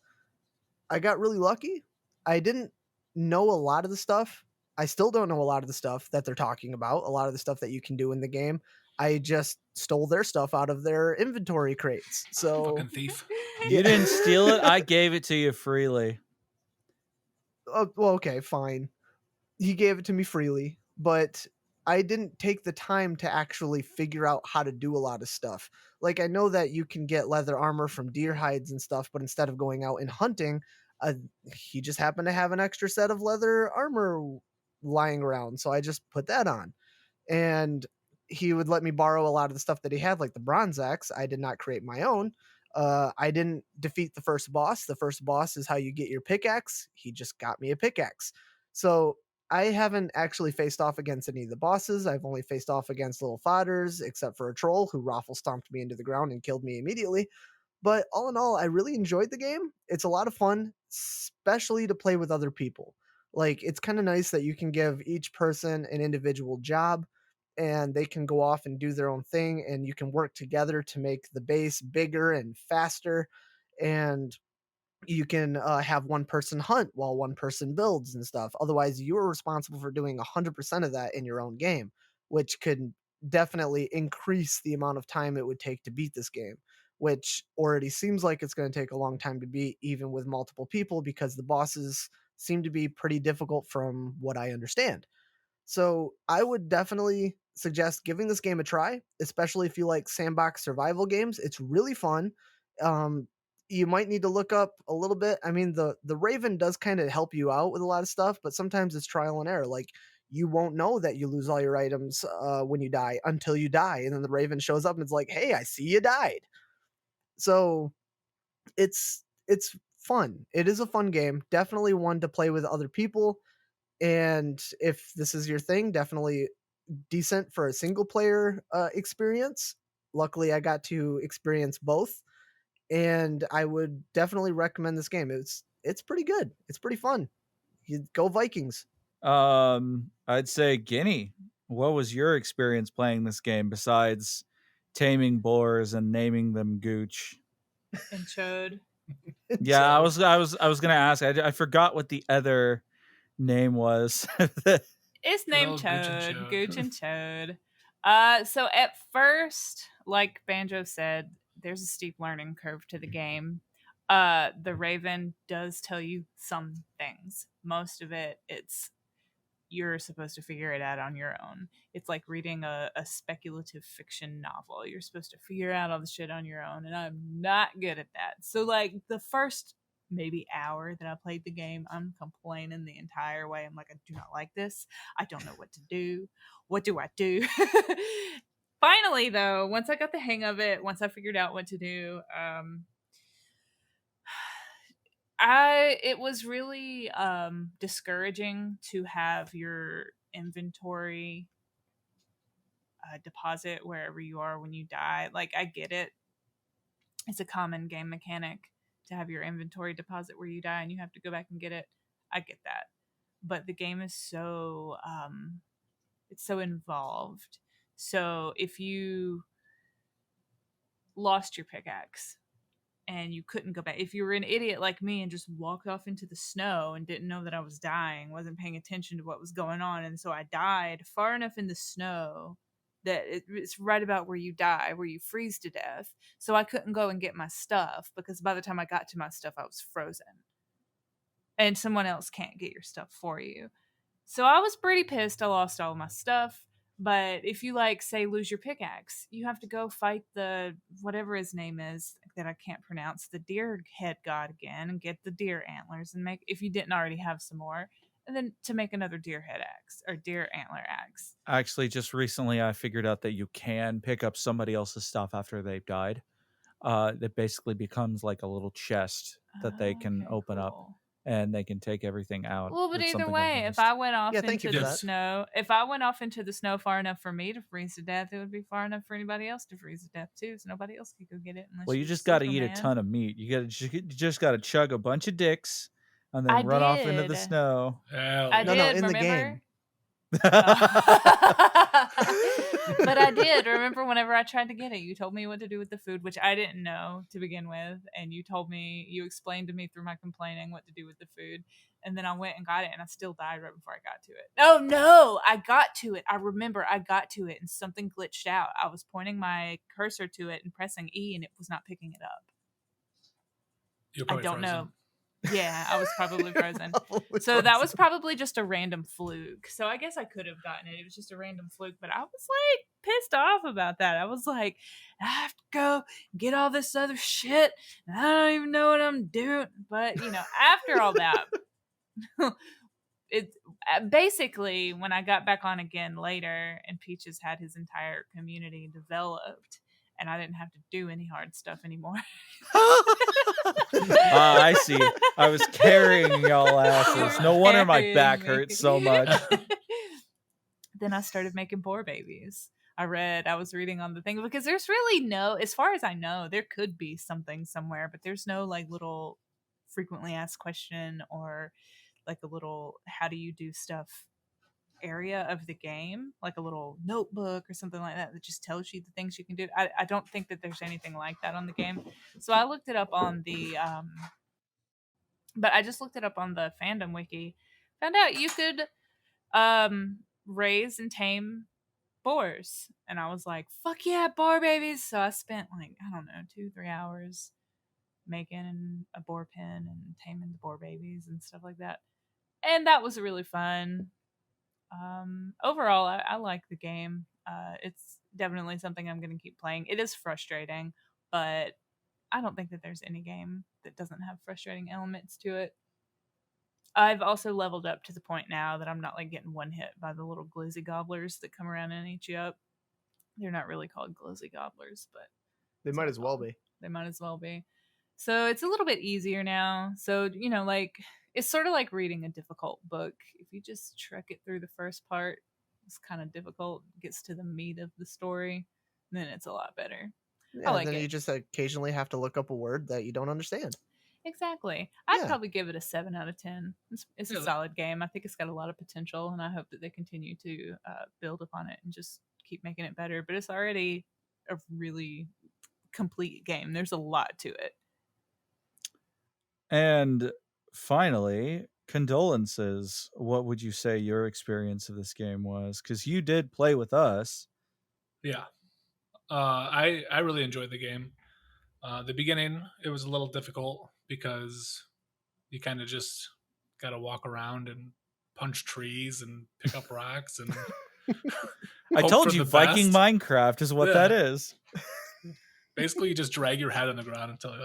I got really lucky. I didn't know a lot of the stuff. I still don't know a lot of the stuff that they're talking about, a lot of the stuff that you can do in the game. I just stole their stuff out of their inventory crates. So, Fucking thief. You didn't steal it. I gave it to you freely. well, okay, fine. He gave it to me freely, but I didn't take the time to actually figure out how to do a lot of stuff. Like I know that you can get leather armor from deer hides and stuff, but instead of going out and hunting, uh, he just happened to have an extra set of leather armor lying around, so I just put that on. And he would let me borrow a lot of the stuff that he had, like the bronze axe. I did not create my own. I didn't defeat the first boss. The first boss is how you get your pickaxe. He just got me a pickaxe. So I haven't actually faced off against any of the bosses. I've only faced off against little fodders, except for a troll who raffle stomped me into the ground and killed me immediately. But all in all, I really enjoyed the game. It's a lot of fun, especially to play with other people. Like, it's kind of nice that you can give each person an individual job and they can go off and do their own thing, and you can work together to make the base bigger and faster. And you can have one person hunt while one person builds and stuff. Otherwise, you are responsible for doing 100% of that in your own game, which could definitely increase the amount of time it would take to beat this game, which already seems like it's going to take a long time to beat, even with multiple people, because the bosses seem to be pretty difficult from what I understand. So I would definitely suggest giving this game a try, especially if you like sandbox survival games. It's really fun. Um, you might need to look up a little bit. I mean, the Raven does kind of help you out with a lot of stuff, but sometimes it's trial and error. Like you won't know that you lose all your items when you die until you die, and then the Raven shows up and it's like, "Hey, I see you died." So it's fun. It is a fun game. Definitely one to play with other people. And if this is your thing, definitely decent for a single player experience. Luckily, I got to experience both, and I would definitely recommend this game. It's pretty good. It's pretty fun. You go Vikings. I'd say Guinea. What was your experience playing this game besides taming boars and naming them Gooch? And Chode. Yeah, I So, was gonna ask. I forgot what the other name was. It's Good named old Gooch and Chode. Chode. Gooch and Chode. So at first, like Banjo said, there's a steep learning curve to the game. The Raven does tell you some things. Most of it, it's you're supposed to figure it out on your own. It's like reading a speculative fiction novel. You're supposed to figure out all the shit on your own, and I'm not good at that. So, like, the first maybe hour that I played the game, I'm complaining the entire way. I'm like, I do not like this. I don't know what to do. What do I do? Finally, though, once I got the hang of it, once I figured out what to do, it was really discouraging to have your inventory deposit wherever you are when you die. Like, I get it. It's a common game mechanic to have your inventory deposit where you die and you have to go back and get it. I get that. But the game is so it's so involved. So if you lost your pickaxe and you couldn't go back, if you were an idiot like me and just walked off into the snow and didn't know that I was dying, wasn't paying attention to what was going on, and so I died far enough in the snow that it's right about where you die, where you freeze to death, so I couldn't go and get my stuff because by the time I got to my stuff I was frozen and someone else can't get your stuff for you. So I was pretty pissed. I lost all my stuff. But if you like, say, lose your pickaxe, you have to go fight the whatever his name is that I can't pronounce, the deer head god again, and get the deer antlers and make, if you didn't already have some more, and then to make another deer head axe or deer antler axe. Actually, just recently I figured out that you can pick up somebody else's stuff after they've died. It basically becomes like a little chest that they can Okay, open up, cool. and they can take everything out. Well, but That's either something I've way, if noticed. I went off Yeah, thank into you for the that. snow, if I went off into the snow far enough for me to freeze to death, it would be far enough for anybody else to freeze to death too. So nobody else could go get it unless Well, you you're just got to eat a Superman. ton of meat. You just got to chug a bunch of dicks and then I run off into the did. snow. Hell I yeah. No, did. in the Remember? game. But I did remember whenever I tried to get it, you told me what to do with the food, which I didn't know to begin with, and you explained to me through my complaining what to do with the food, and then I went and got it, and I still died right before I got to it. Oh no, I got to it. I remember I got to it, and something glitched out. I was pointing my cursor to it and pressing E, and it was not picking it up. You're I probably don't frozen. know. Yeah, I was probably frozen. Probably So that frozen. was probably just a random fluke. So I guess I could have gotten it. It was just a random fluke, but I was like pissed off about that. I was like, I have to go get all this other shit. And I don't even know what I'm doing. But after all that, it basically when I got back on again later, and Peaches had his entire community developed, and I didn't have to do any hard stuff anymore. I see. I was carrying y'all asses. No wonder my back Carrying me. hurts so much. Then I started making boar babies. I was reading on the thing, because there's really no, as far as I know, there could be something somewhere, but there's no like little frequently asked question or like a little how do you do stuff area of the game, like a little notebook or something like that just tells you the things you can do. I don't think that there's anything like that on the game. So I looked it up on the but I just looked it up on the fandom wiki, found out you could raise and tame boars, and I was like, fuck yeah, boar babies. So I spent like, I don't know, 2-3 hours making a boar pen and taming the boar babies and stuff like that, and that was really fun. Overall, I like the game. It's definitely something I'm going to keep playing. It is frustrating, but I don't think that there's any game that doesn't have frustrating elements to it. I've also leveled up to the point now that I'm not like getting one hit by the little glizzy gobblers that come around and eat you up. They're not really called glizzy gobblers, but They might as well be. they might as well be. So it's a little bit easier now. So, like it's sort of like reading a difficult book. If you just trek it through the first part, it's kind of difficult, gets to the meat of the story, then it's a lot better. Yeah, like then it. you just occasionally have to look up a word that you don't understand. Exactly. I'd Yeah. probably give it a 7 out of 10. It's a Yeah, solid game. I think it's got a lot of potential, and I hope that they continue to build upon it and just keep making it better. But it's already a really complete game. There's a lot to it. And finally, Condolences. What would you say your experience of this game was? Because you did play with us. Yeah. I really enjoyed the game. The beginning, it was a little difficult because you kind of just got to walk around and punch trees and pick up rocks and I hope told for you the Viking best. Minecraft is what Yeah. that is. Basically, you just drag your head on the ground until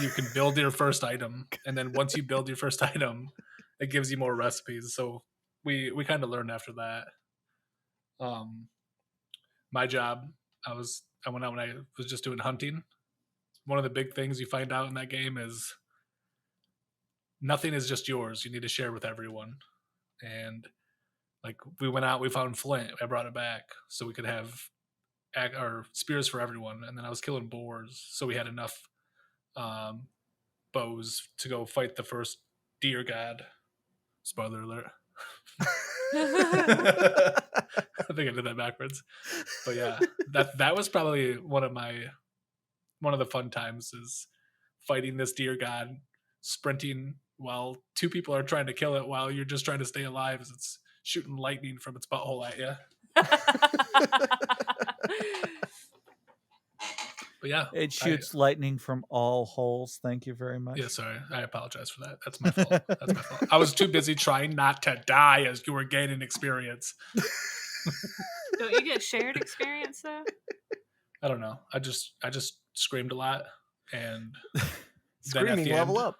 you can build your first item, and then once you build your first item, it gives you more recipes. So we kind of learned after that. My job, I went out when I was just doing hunting. One of the big things you find out in that game is nothing is just yours. You need to share with everyone. And like we went out, we found flint. I brought it back so we could have our spears for everyone. And then I was killing boars, so we had enough bows to go fight the first deer god. Spoiler alert. I think I did that backwards. But yeah, that was probably one of the fun times is fighting this deer god, sprinting while two people are trying to kill it while you're just trying to stay alive as it's shooting lightning from its butthole at you. But yeah, It shoots lightning from all holes. Thank you very much. Yeah, sorry. I apologize for that. That's my fault. That's my fault. I was too busy trying not to die as you were gaining experience. Don't you get shared experience though? I don't know. I just screamed a lot, and Screaming level up.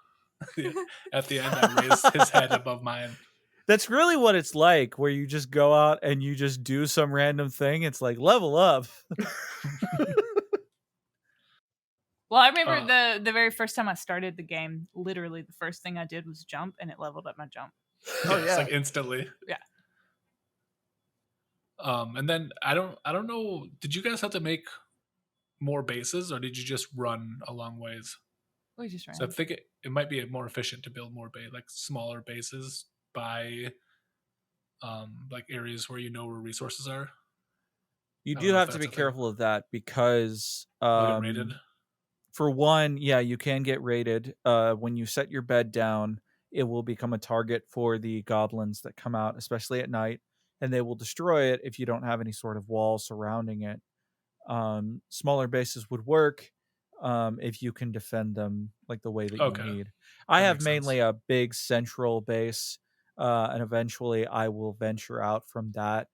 At the end, I raised his head above mine. That's really what it's like, where you just go out and you just do some random thing. It's like level up. Well, I remember the very first time I started the game, literally the first thing I did was jump, and it leveled up my jump. Oh yeah, it's like instantly. Yeah. And then I don't know. Did you guys have to make more bases, or did you just run a long ways? We just ran. So I think it might be more efficient to build more like smaller bases by like areas where you know where resources are. You do have to be careful of that because get raided. For one, yeah, you can get raided. When you set your bed down, it will become a target for the goblins that come out, especially at night, and they will destroy it if you don't have any sort of wall surrounding it. Smaller bases would work if you can defend them like the way that you need. I have mainly a big central base, and eventually I will venture out from that,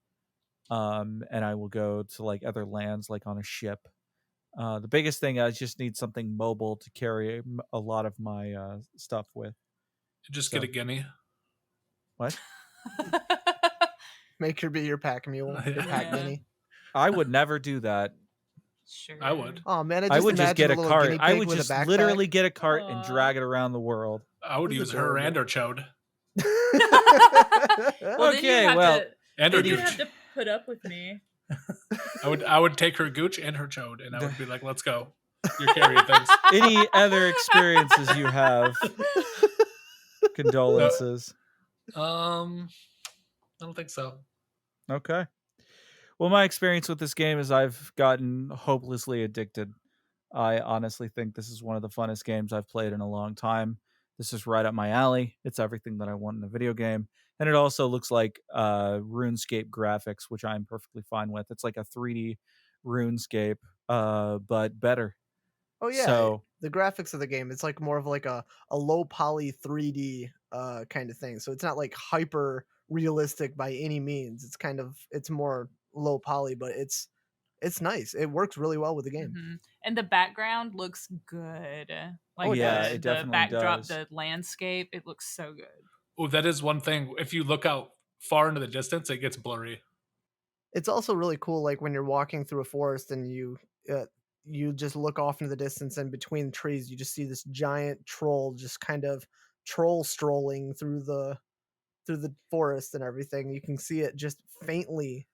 and I will go to like other lands, like on a ship. The biggest thing, I just need something mobile to carry a lot of my stuff with. Just get a guinea. What? Make her be your pack mule, your pack guinea. I would never do that. Sure. I would. Oh man, I would just get a cart. I would just literally get a cart and drag it around the world. I would use her and her chode. Okay, well, and her gooch. You have to put up with me. I would take her gooch and her chode, and I would be like, "Let's go. You're carrying things." Any other experiences you have? Condolences. I don't think so. Okay. Well, my experience with this game is I've gotten hopelessly addicted. I honestly think this is one of the funnest games I've played in a long time. This is right up my alley. It's everything that I want in a video game. And it also looks like RuneScape graphics, which I'm perfectly fine with. It's like a 3D RuneScape, but better. Oh yeah, so, the graphics of the game, it's like more of like a low poly 3D kind of thing. So it's not like hyper realistic by any means. It's more low poly, but it's nice. It works really well with the game. Mm-hmm. And the background looks good. Like it the backdrop, does. the landscape, it looks so good. Oh, that is one thing. If you look out far into the distance, it gets blurry. It's also really cool, like when you're walking through a forest and you just look off into the distance, and between trees you just see this giant troll just kind of troll strolling through the forest and everything. You can see it just faintly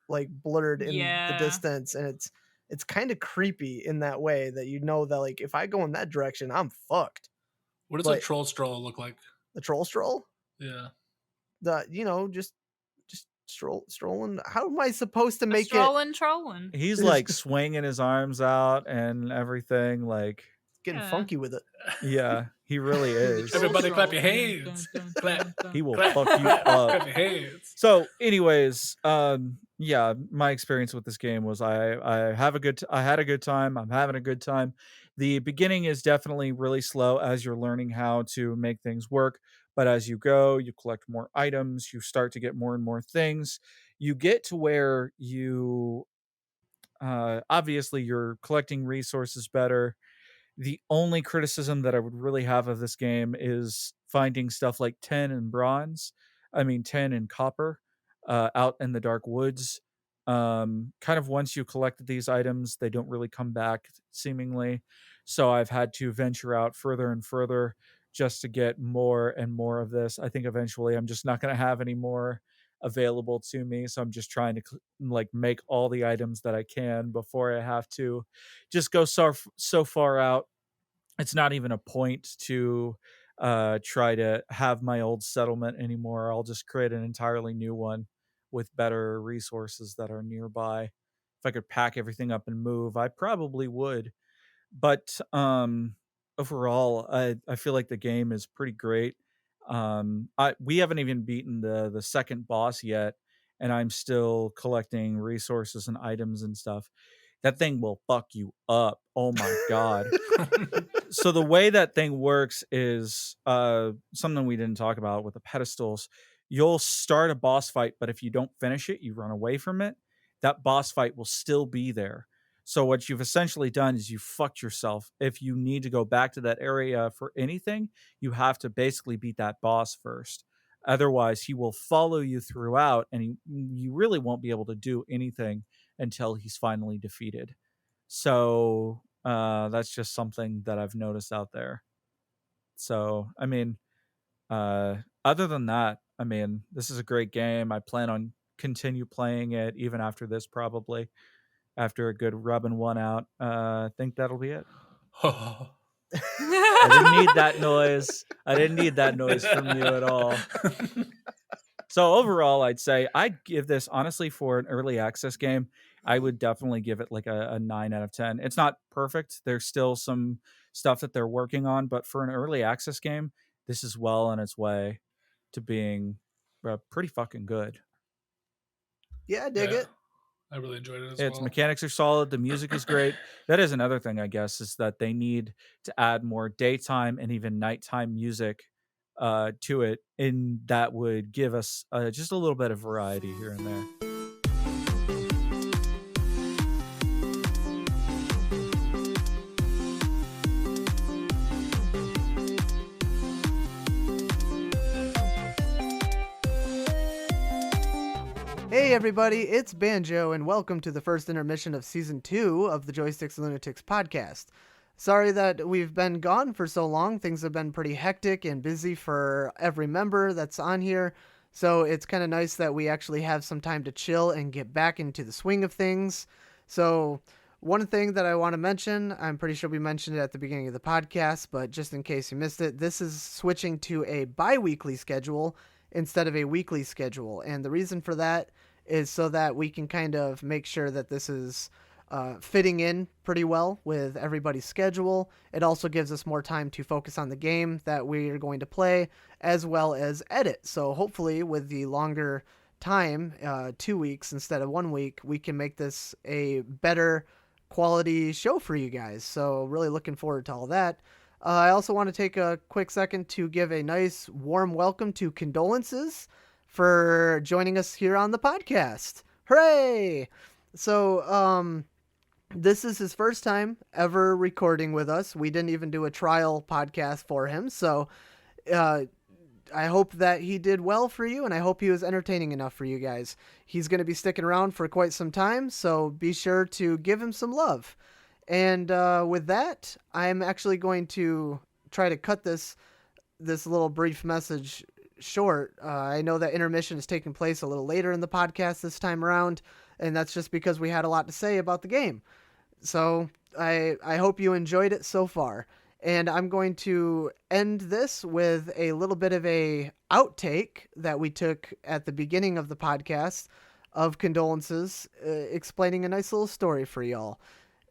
like blurred in the distance, and it's kind of creepy in that way that you know that like if I go in that direction, I'm fucked. What does a troll stroll look like? The troll stroll? Yeah. Just strolling. How am I supposed to make it? Trolling. He's like swinging his arms out and everything, like getting funky with it. Yeah, he really is. Everybody clap your hands. He will fuck you up. Clap your hands. So, anyways, yeah, my experience with this game was I had a good time. I'm having a good time. The beginning is definitely really slow as you're learning how to make things work. But as you go, you collect more items, you start to get more and more things. You get to where you, obviously, you're collecting resources better. The only criticism that I would really have of this game is finding stuff like tin and copper out in the dark woods. Kind of once you collected these items, they don't really come back, seemingly. So I've had to venture out further and further just to get more and more of this. I think eventually I'm just not going to have any more available to me, so I'm just trying to make all the items that I can before I have to just go so far out. It's not even a point to try to have my old settlement anymore. I'll just create an entirely new one with better resources that are nearby. If I could pack everything up and move, I probably would. But overall, I feel like the game is pretty great. We haven't even beaten the second boss yet, and I'm still collecting resources and items and stuff. that thing will fuck you up. Oh my god. So the way that thing works is something we didn't talk about with the pedestals. You'll start a boss fight, but if you don't finish it, you run away from it, that boss fight will still be there. So what you've essentially done is you fucked yourself. If you need to go back to that area for anything, you have to basically beat that boss first. Otherwise, he will follow you throughout, and you really won't be able to do anything until he's finally defeated. So that's just something that I've noticed out there. So, I mean, other than that, I mean, this is a great game. I plan on continue playing it even after this, probably after a good rubbing one out. I think that'll be it. I didn't need that noise. I didn't need that noise from you at all. So overall, I'd say I'd give this, honestly, for an early access game, I would definitely give it like a 9 out of 10. It's not perfect. There's still some stuff that they're working on, but for an early access game, this is well on its way to being pretty fucking good. Yeah, I dig it. I really enjoyed it as Its well. mechanics are solid. The music is great. That is another thing, I guess, is that they need to add more daytime and even nighttime music to it, and that would give us just a little bit of variety here and there. Hey everybody, it's Banjo, and welcome to the first intermission of Season 2 of the Joysticks and Lunatics podcast. Sorry that we've been gone for so long. Things have been pretty hectic and busy for every member that's on here, so it's kind of nice that we actually have some time to chill and get back into the swing of things. So one thing that I want to mention, I'm pretty sure we mentioned it at the beginning of the podcast, but just in case you missed it, this is switching to a bi-weekly schedule instead of a weekly schedule, and the reason for that is so that we can kind of make sure that this is fitting in pretty well with everybody's schedule. It also gives us more time to focus on the game that we are going to play, as well as edit. So hopefully with the longer time, 2 weeks instead of 1 week, we can make this a better quality show for you guys. So really looking forward to all that. I also want to take a quick second to give a nice warm welcome to Condolences for joining us here on the podcast. Hooray! So, this is his first time ever recording with us. We didn't even do a trial podcast for him. So, I hope that he did well for you, and I hope he was entertaining enough for you guys. He's going to be sticking around for quite some time, so be sure to give him some love. And with that, I'm actually going to try to cut this little brief message short. I know that intermission is taking place a little later in the podcast this time around, and that's just because we had a lot to say about the game. So I hope you enjoyed it so far. And I'm going to end this with a little bit of a outtake that we took at the beginning of the podcast of Condolences, explaining a nice little story for y'all.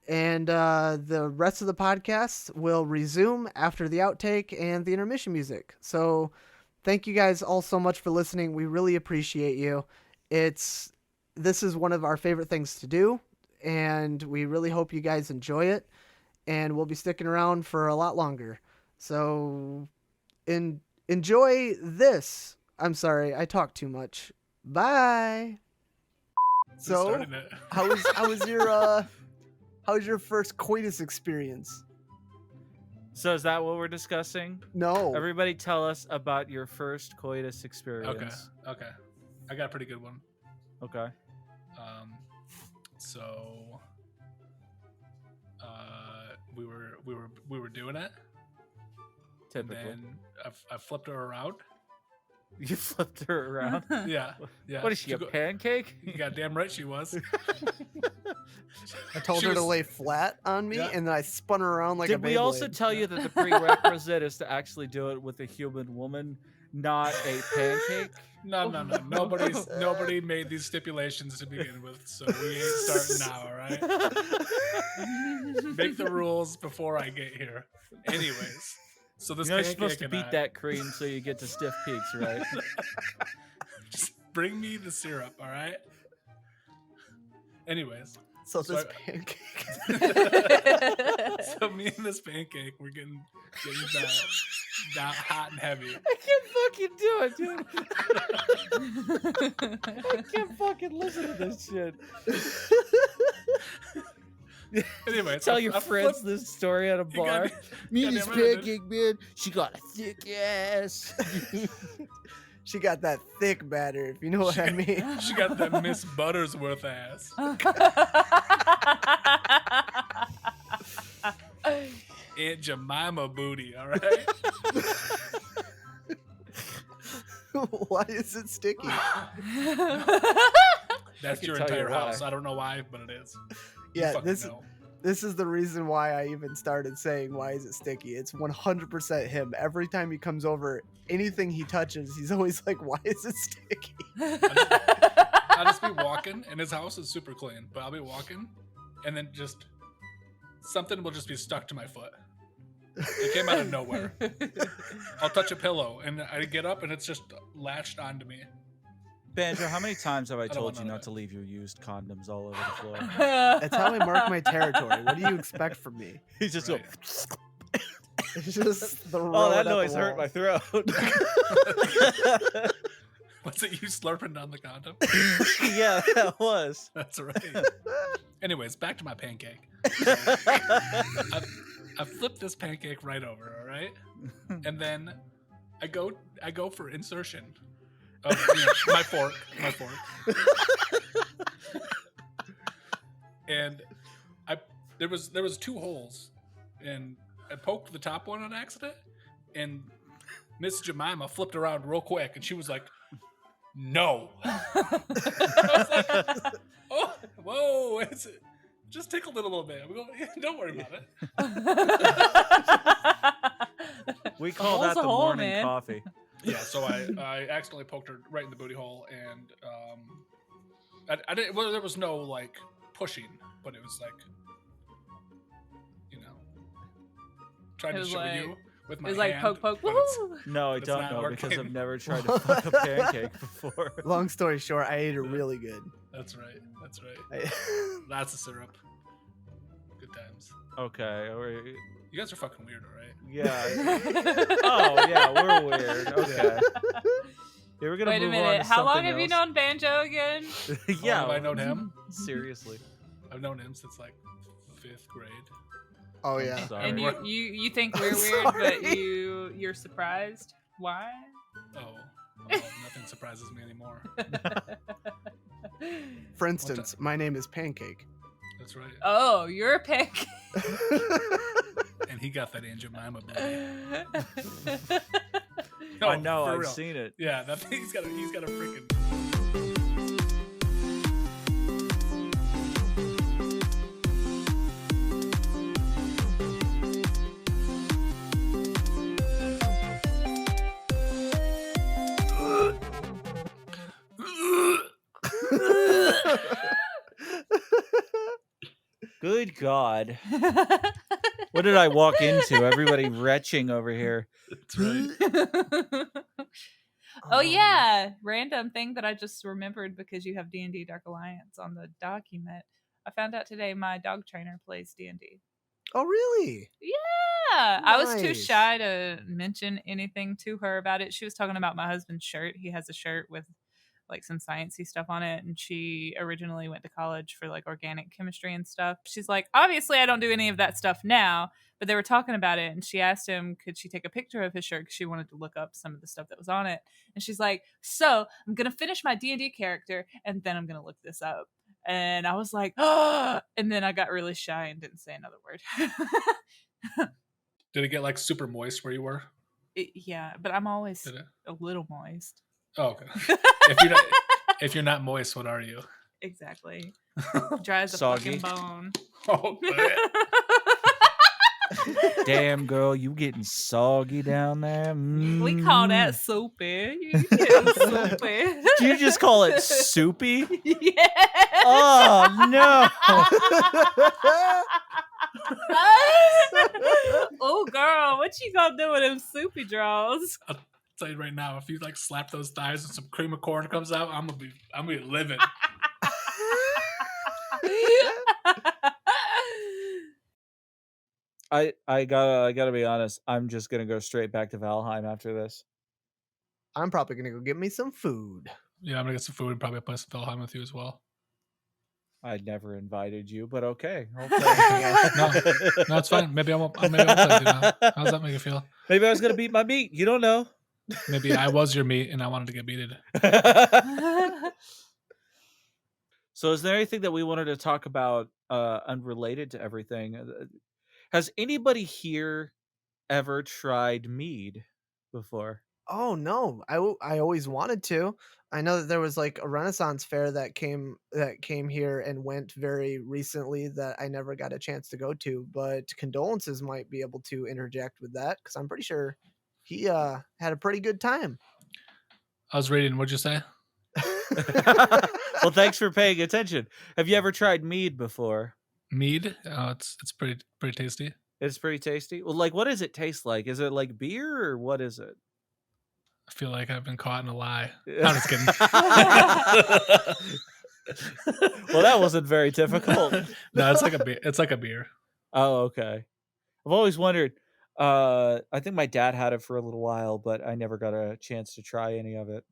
And the rest of the podcast will resume after the outtake and the intermission music. So thank you guys all so much for listening. We really appreciate you. This is one of our favorite things to do, and we really hope you guys enjoy it, and we'll be sticking around for a lot longer. So enjoy this. I'm sorry, I talk too much. Bye. So how was your first coitus experience? So is that what we're discussing? No. Everybody tell us about your first coitus experience. Okay. I got a pretty good one. Okay. So we were doing it. Typical. And then I flipped her around. You flipped her around? Yeah. What is she, a pancake? You goddamn right she was. I told her to lay flat on me, and then I spun her around like a Beyblade. Did we also tell you that the prerequisite is to actually do it with a human woman, not a pancake? No. Nobody made these stipulations to begin with, so we ain't starting now, all right? Make the rules before I get here. Anyways, so this you're supposed to beat that cream so you get to stiff peaks, right? Just bring me the syrup, all right? Anyways, So So this I- pancake. So me and this pancake, we're getting down hot and heavy. I can't fucking do it, dude. I can't fucking listen to this shit. Anyways, Tell I- your I friends flipped- this story at a You bar. got- Me goddamn this right I did. pancake, man. She got a thick ass. She got that thick batter, if you know what I mean. She got that Miss Buttersworth ass. Aunt Jemima booty, all right? Why is it sticky? That's can your tell you entire house. why. I don't know why, but it is. You Yeah, fucking this know. this is the reason why I even started saying why is it sticky. It's 100% him. Every time he comes over, anything he touches, he's always like, "Why is it sticky?" I'll just be walking, and his house is super clean, but I'll be walking, and then just something will just be stuck to my foot. It came out of nowhere. I'll touch a pillow, and I get up, and it's just latched onto me. Banjo, how many times have I don't told want you none of not it. to leave your used condoms all over the floor? That's how I mark my territory. What do you expect from me? He's just Right. It's just the oh, road that at the noise hurt wall. my throat. Was it you slurping down the condom? Yeah, that was. That's right. Anyways, back to my pancake. I flip this pancake right over, all right? And then I go for insertion of my fork. And there was two holes, and I poked the top one on accident, and Miss Jemima flipped around real quick, and she was like, "No." I was like, "Oh, whoa, just tickled it a little bit." We go, "Yeah, don't worry about it." We call hole's that a the hole, morning man. coffee. Yeah, so I accidentally poked her right in the booty hole, and I didn't. Well, there was no like pushing, but it was like, trying It to was show like- you with It my was like hand, poke, poke, but it's- woohoo! No, I It's don't not know because working. I've never tried to fuck a pancake before. Long story short, I ate it really good. That's right. I- Lots of syrup. Good times. Okay. You guys are fucking weird, all right? Yeah. Oh, yeah, we're weird. Okay. Yeah, we're gonna Wait a move on minute. to How long something have you else. known Banjo again? Yeah. Have I known him? Seriously. I've known him since like 5th grade. oh I'm yeah. sorry. And you think we're I'm weird, but sorry. you're surprised. Why? Oh, well, nothing surprises me anymore. For instance, my name is Pancake. That's right. Oh, you're a pancake. And he got that Aunt Jemima booty. I know. for I've real. seen it. Yeah, that he's got a freaking. Good God. What did I walk into? Everybody retching over here. That's right. Oh yeah, random thing that I just remembered because you have D&D Dark Alliance on the document. I found out today my dog trainer plays D&D. Oh really? Yeah, I was too Nice. shy to mention anything to her about it. She was talking about my husband's shirt. He has a shirt with like some sciencey stuff on it, and she originally went to college for like organic chemistry and stuff. She's like, obviously I don't do any of that stuff now, but they were talking about it, and she asked him could she take a picture of his shirt because she wanted to look up some of the stuff that was on it. And she's like, so I'm gonna finish my D&D character and then I'm gonna look this up. And I was like, oh, and then I got really shy and didn't say another word. Did it get like super moist where you were? Yeah, but I'm always Did it? a little moist. Oh, okay. If you're not moist, what are you? Exactly. Dry as a Soggy. fucking bone. Oh, Damn, girl, you getting soggy down there? We call that Mm. soupy. You getting soupy. Do you just call it soupy? Yeah. Oh, no. Oh, girl, what you gonna do with them soupy draws? I'll tell you right now, if you like slap those thighs and some cream of corn comes out, I'm gonna be livid. I gotta be honest. I'm just gonna go straight back to Valheim after this. I'm probably gonna go get me some food. Yeah, I'm gonna get some food and probably play some Valheim with you as well. I never invited you, but okay. No, it's fine. Maybe I won't play with you now. How does that make you feel? Maybe I was gonna beat my meat. You don't know. Maybe I was your meat and I wanted to get beated. So is there anything that we wanted to talk about unrelated to everything? Has anybody here ever tried mead before? Oh no, I always wanted to. I know that there was like a Renaissance fair that came here and went very recently that I never got a chance to go to, but Condolences might be able to interject with that because I'm pretty sure he had a pretty good time. I was reading. What'd you say? Well, thanks for paying attention. Have you ever tried mead before? Mead. It's pretty tasty. It's pretty tasty. Well, like, what does it taste like? Is it like beer or what is it? I feel like I've been caught in a lie. I'm just kidding. Well, that wasn't very difficult. No, it's like a beer. It's like a beer. Oh, okay. I've always wondered. I think my dad had it for a little while, but I never got a chance to try any of it.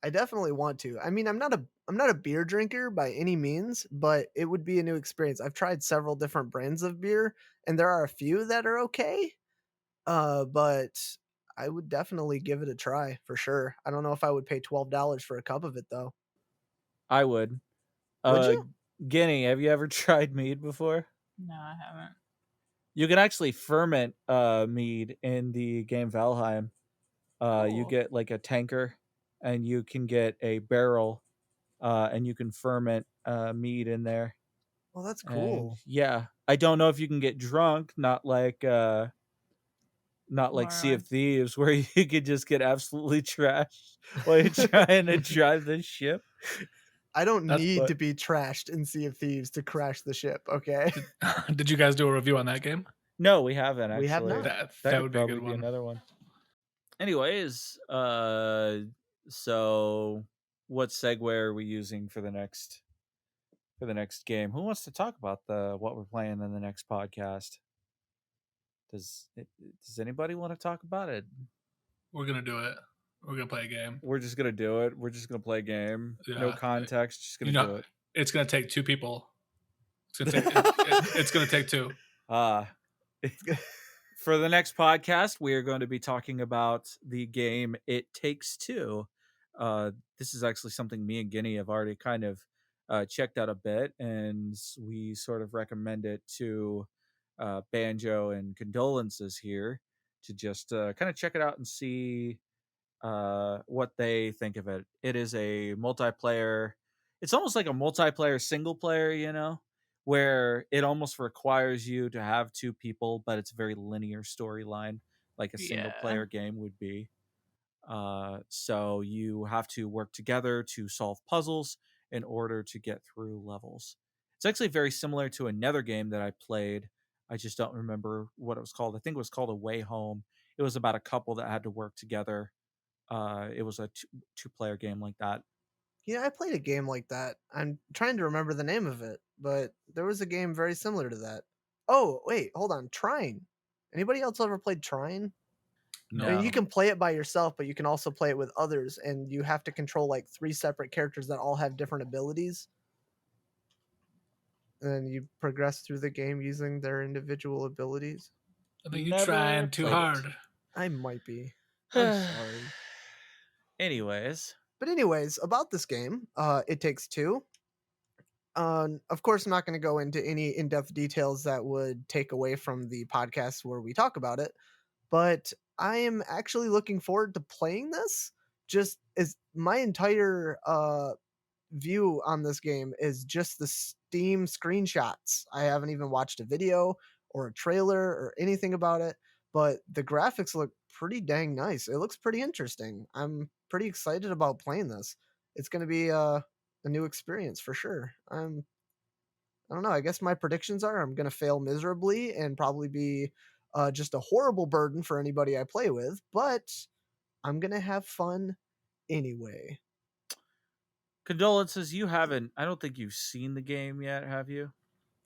I definitely want to. I mean, I'm not a beer drinker by any means, but it would be a new experience. I've tried several different brands of beer, and there are a few that are okay. But I would definitely give it a try for sure. I don't know if I would pay $12 for a cup of it though. I would. Would you? Guinea, have you ever tried mead before? No, I haven't. You can actually ferment mead in the game Valheim. You Oh. get like a tanker, and you can get a barrel, and you can ferment mead in there. Well, that's And cool. yeah, I don't know if you can get drunk, not like Sea of Thieves, where you could just get absolutely trashed while you're trying to drive the ship. I don't need But- to be trashed in Sea of Thieves to crash the ship, okay? Did you guys do a review on that game? No, we haven't actually. We have not. That That would would be a probably good be one. another one. Anyways, so what segue are we using for the next game? Who wants to talk about what we're playing in the next podcast? Does anybody want to talk about it? We're gonna do it. We're gonna play a game. We're just gonna do it. We're just gonna play a game. No Yeah. context. Just gonna do it. It's gonna take two people. It's gonna take two. For the next podcast, we are going to be talking about the game It Takes Two. This is actually something me and Guinea have already kind of checked out a bit, and we sort of recommend it to Banjo and Condolences here to just kind of check it out and see what they think of it. It is a multiplayer. It's almost like a multiplayer single player, where it almost requires you to have two people, but it's a very linear storyline, like a single player game would be. So you have to work together to solve puzzles in order to get through levels. It's actually very similar to another game that I played. I just don't remember what it was called. I think it was called A Way Home. It was about a couple that had to work together. It was a two-player game like that. Yeah, I played a game like that. I'm trying to remember the name of it, but there was a game very similar to that. Oh, wait, hold on. Trine. Anybody else ever played Trine? No. I mean, you can play it by yourself, but you can also play it with others, and you have to control like 3 separate characters that all have different abilities. And then you progress through the game using their individual abilities. I think you're trying too hard. I might be. I'm sorry. Anyways, about this game, It Takes Two. Of course, I'm not going to go into any in-depth details that would take away from the podcast where we talk about it, but I am actually looking forward to playing this. Just as my entire view on this game is just the Steam screenshots. I haven't even watched a video or a trailer or anything about it, but the graphics look pretty dang nice. It looks pretty interesting. I'm pretty excited about playing this. It's going to be a new experience for sure. I don't know. I guess my predictions are I'm going to fail miserably and probably be just a horrible burden for anybody I play with, but I'm going to have fun anyway. Condolences, you haven't. I don't think you've seen the game yet, have you?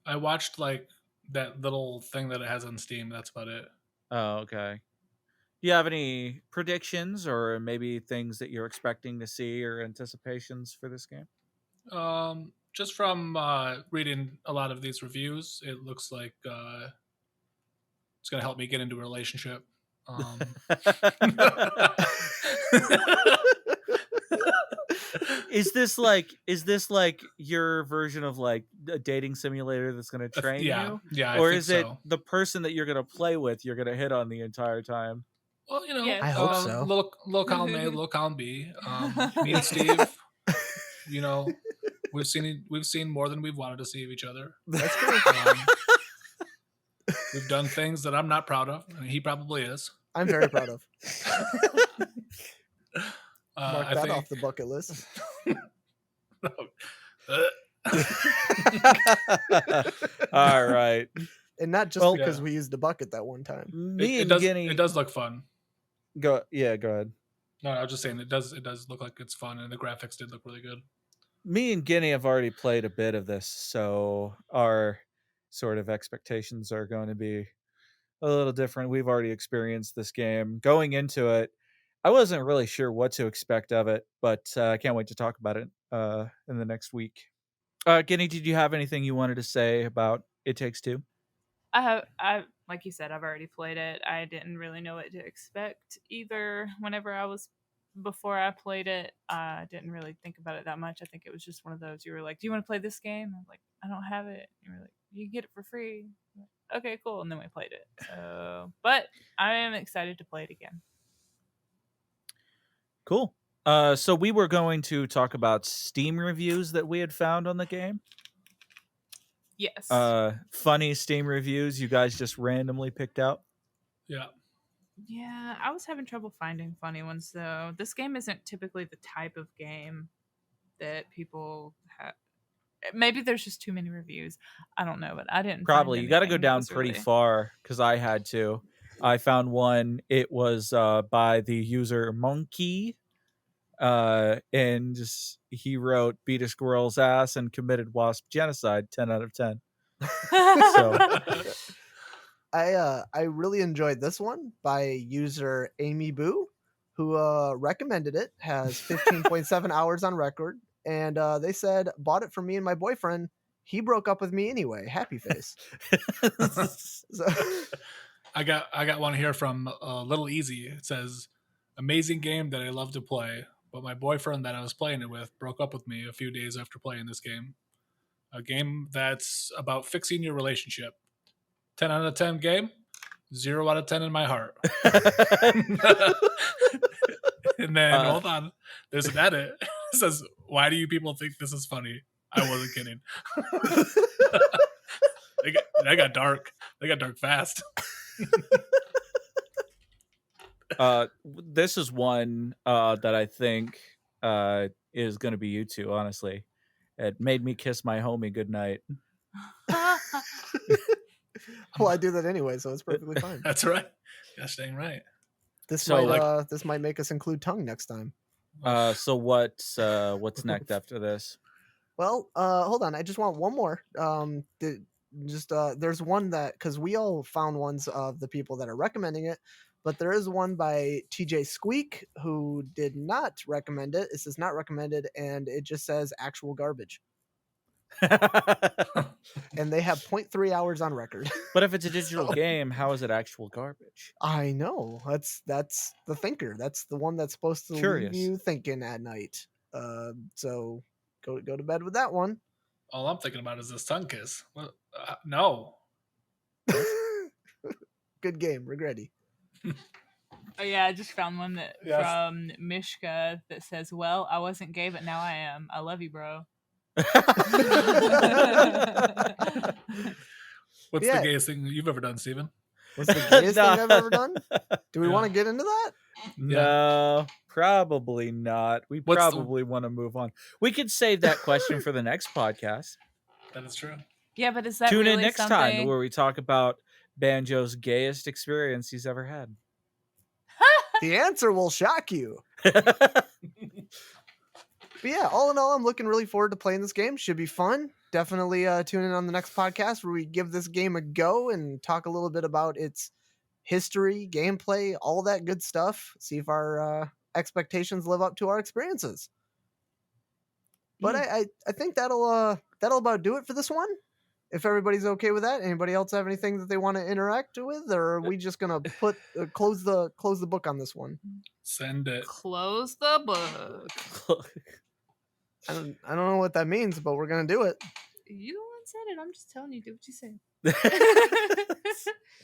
I watched like that little thing that it has on Steam. That's about it. Oh, okay. Do you have any predictions or maybe things that you're expecting to see or anticipations for this game? Just from reading a lot of these reviews, it looks like it's going to help me get into a relationship. Is this like your version of like a dating simulator that's going to train yeah, you? yeah, I Or think is it so. the person that you're going to play with you're going to hit on the entire time? Well, you know, Yes. I hope so. Little column A, little column B. Me and Steve, you know, we've seen more than we've wanted to see of each other. That's true. We've done things that I'm not proud of, and he probably is. I'm very proud of. Mark I that think off the bucket list. All right. And not just Well, because yeah. we used a bucket that one time. Me it and does Guinea it does look fun. go ahead. No, I was just saying it does look like it's fun, and the graphics did look really good. Me and Guinea have already played a bit of this, so our sort of expectations are going to be a little different. We've already experienced this game. Going into it, I wasn't really sure what to expect of it, but I can't wait to talk about it in the next week. Guinea, did you have anything you wanted to say about It Takes Two? I like you said, I've already played it. I didn't really know what to expect either. Before I played it, I didn't really think about it that much. I think it was just one of those. You were like, "Do you want to play this game?" I'm like, "I don't have it." You were like, "You can get it for free." I'm like, okay, cool. And then we played it. So, but I am excited to play it again. Cool. So we were going to talk about Steam reviews that we had found on the game. Yes. Funny Steam reviews you guys just randomly picked out. Yeah. Yeah, I was having trouble finding funny ones though. This game isn't typically the type of game that people have. Maybe there's just too many reviews. I don't know, but I didn't. Probably find you got to go anything that down was pretty really... far because I had to. I found one. It was by the user Monkey, and he wrote "beat a squirrel's ass and committed wasp genocide." 10 out of 10. So I really enjoyed this one by user Amy Boo, who recommended it. Has 15.7 hours on record, and they said bought it for me and my boyfriend. He broke up with me anyway. Happy face. So, I got one here from Little Easy. It says, "Amazing game that I love to play, but my boyfriend that I was playing it with broke up with me a few days after playing this game. A game that's about fixing your relationship. 10 out of 10 game, 0 out of 10 in my heart." And then, hold on, there's an edit. It says, "Why do you people think this is funny? I wasn't kidding." They got dark. They got dark fast. This is one that I think is going to be you two, honestly. It made me kiss my homie goodnight. well, I do that anyway, so it's perfectly fine. That's right. Gosh dang right. This So, this might make us include tongue next time. So what's next after this? Well, hold on. I just want one more. There's one that because we all found ones of the people that are recommending it, but there is one by TJ Squeak who did not recommend it. It says not recommended, and it just says actual garbage. And they have 0.3 hours on record. But if it's a digital game, how is it actual garbage? I know. That's the thinker. That's the one that's supposed to leave you thinking at night. So go to bed with that one. All I'm thinking about is this tongue kiss. Well, no. Good game, Regretty. Oh yeah, I just found one from Mishka that says, "Well, I wasn't gay, but now I am. I love you, bro." What's the gayest thing you've ever done, Steven? What's the gayest thing I've ever done? Do we want to get into that? No, probably not. We probably want to move on. We could save that question for the next podcast. That is true. Yeah, but is that Tune really in next something... time where we talk about Banjo's gayest experience he's ever had. The answer will shock you. But yeah, all in all, I'm looking really forward to playing this game. Should be fun. Definitely tune in on the next podcast where we give this game a go and talk a little bit about its history, gameplay, all that good stuff. See if our expectations live up to our experiences. But I think that'll about do it for this one. If everybody's okay with that, anybody else have anything that they want to interact with, or are we just gonna close the book on this one? Send it. Close the book. I don't know what that means, but we're gonna do it. You the one said it. I'm just telling you. Do what you say.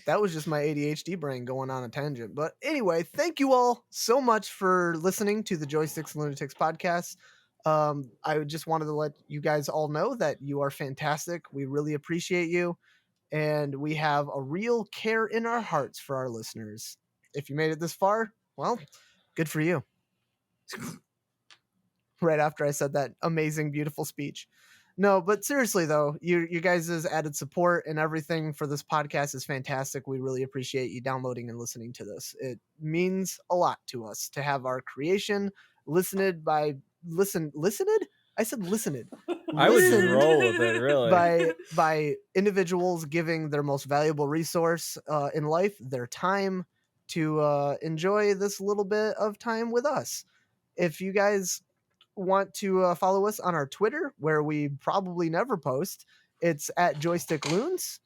That was just my ADHD brain going on a tangent. But anyway, thank you all so much for listening to the Joysticks and Lunatics podcast. I just wanted to let you guys all know that you are fantastic. We really appreciate you. And we have a real care in our hearts for our listeners. If you made it this far, well, good for you. Right after I said that amazing, beautiful speech. No, but seriously though, you guys' added support and everything for this podcast is fantastic. We really appreciate you downloading and listening to this. It means a lot to us to have our creation listened by listened. I said listened. I would just Listened roll with it, really. by individuals giving their most valuable resource in life, their time, to enjoy this little bit of time with us. If you guys want to follow us on our Twitter, where we probably never post, it's at Joystick Loons.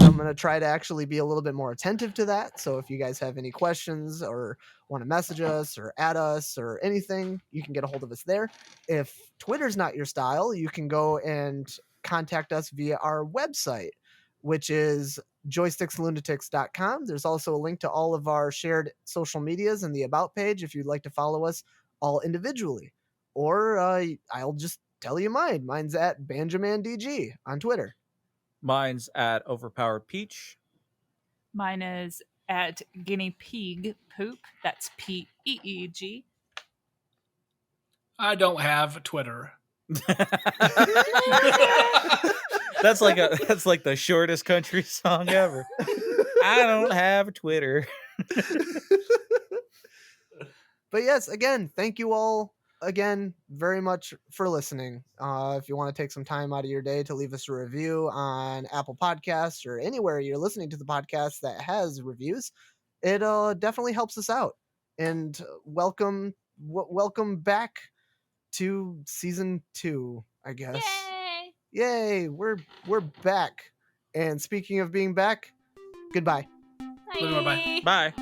I'm going to try to actually be a little bit more attentive to that. So if you guys have any questions or want to message us or add us or anything, you can get a hold of us there. If Twitter's not your style, you can go and contact us via our website, which is joystickslunatics.com. There's also a link to all of our shared social medias in the About page if you'd like to follow us all individually. Or I'll just tell you mine. Mine's at BanjamanDG on Twitter. Mine's at Overpowered Peach. Mine is at Guineapigpoop. That's Peeg. I don't have Twitter. That's like the shortest country song ever. I don't have Twitter. But yes, again, thank you all again very much for listening. If you want to take some time out of your day to leave us a review on Apple Podcasts or anywhere you're listening to the podcast that has reviews, it definitely helps us out. And welcome back to season 2, I guess. Yay! We're back. And speaking of being back, goodbye. Bye. Bye.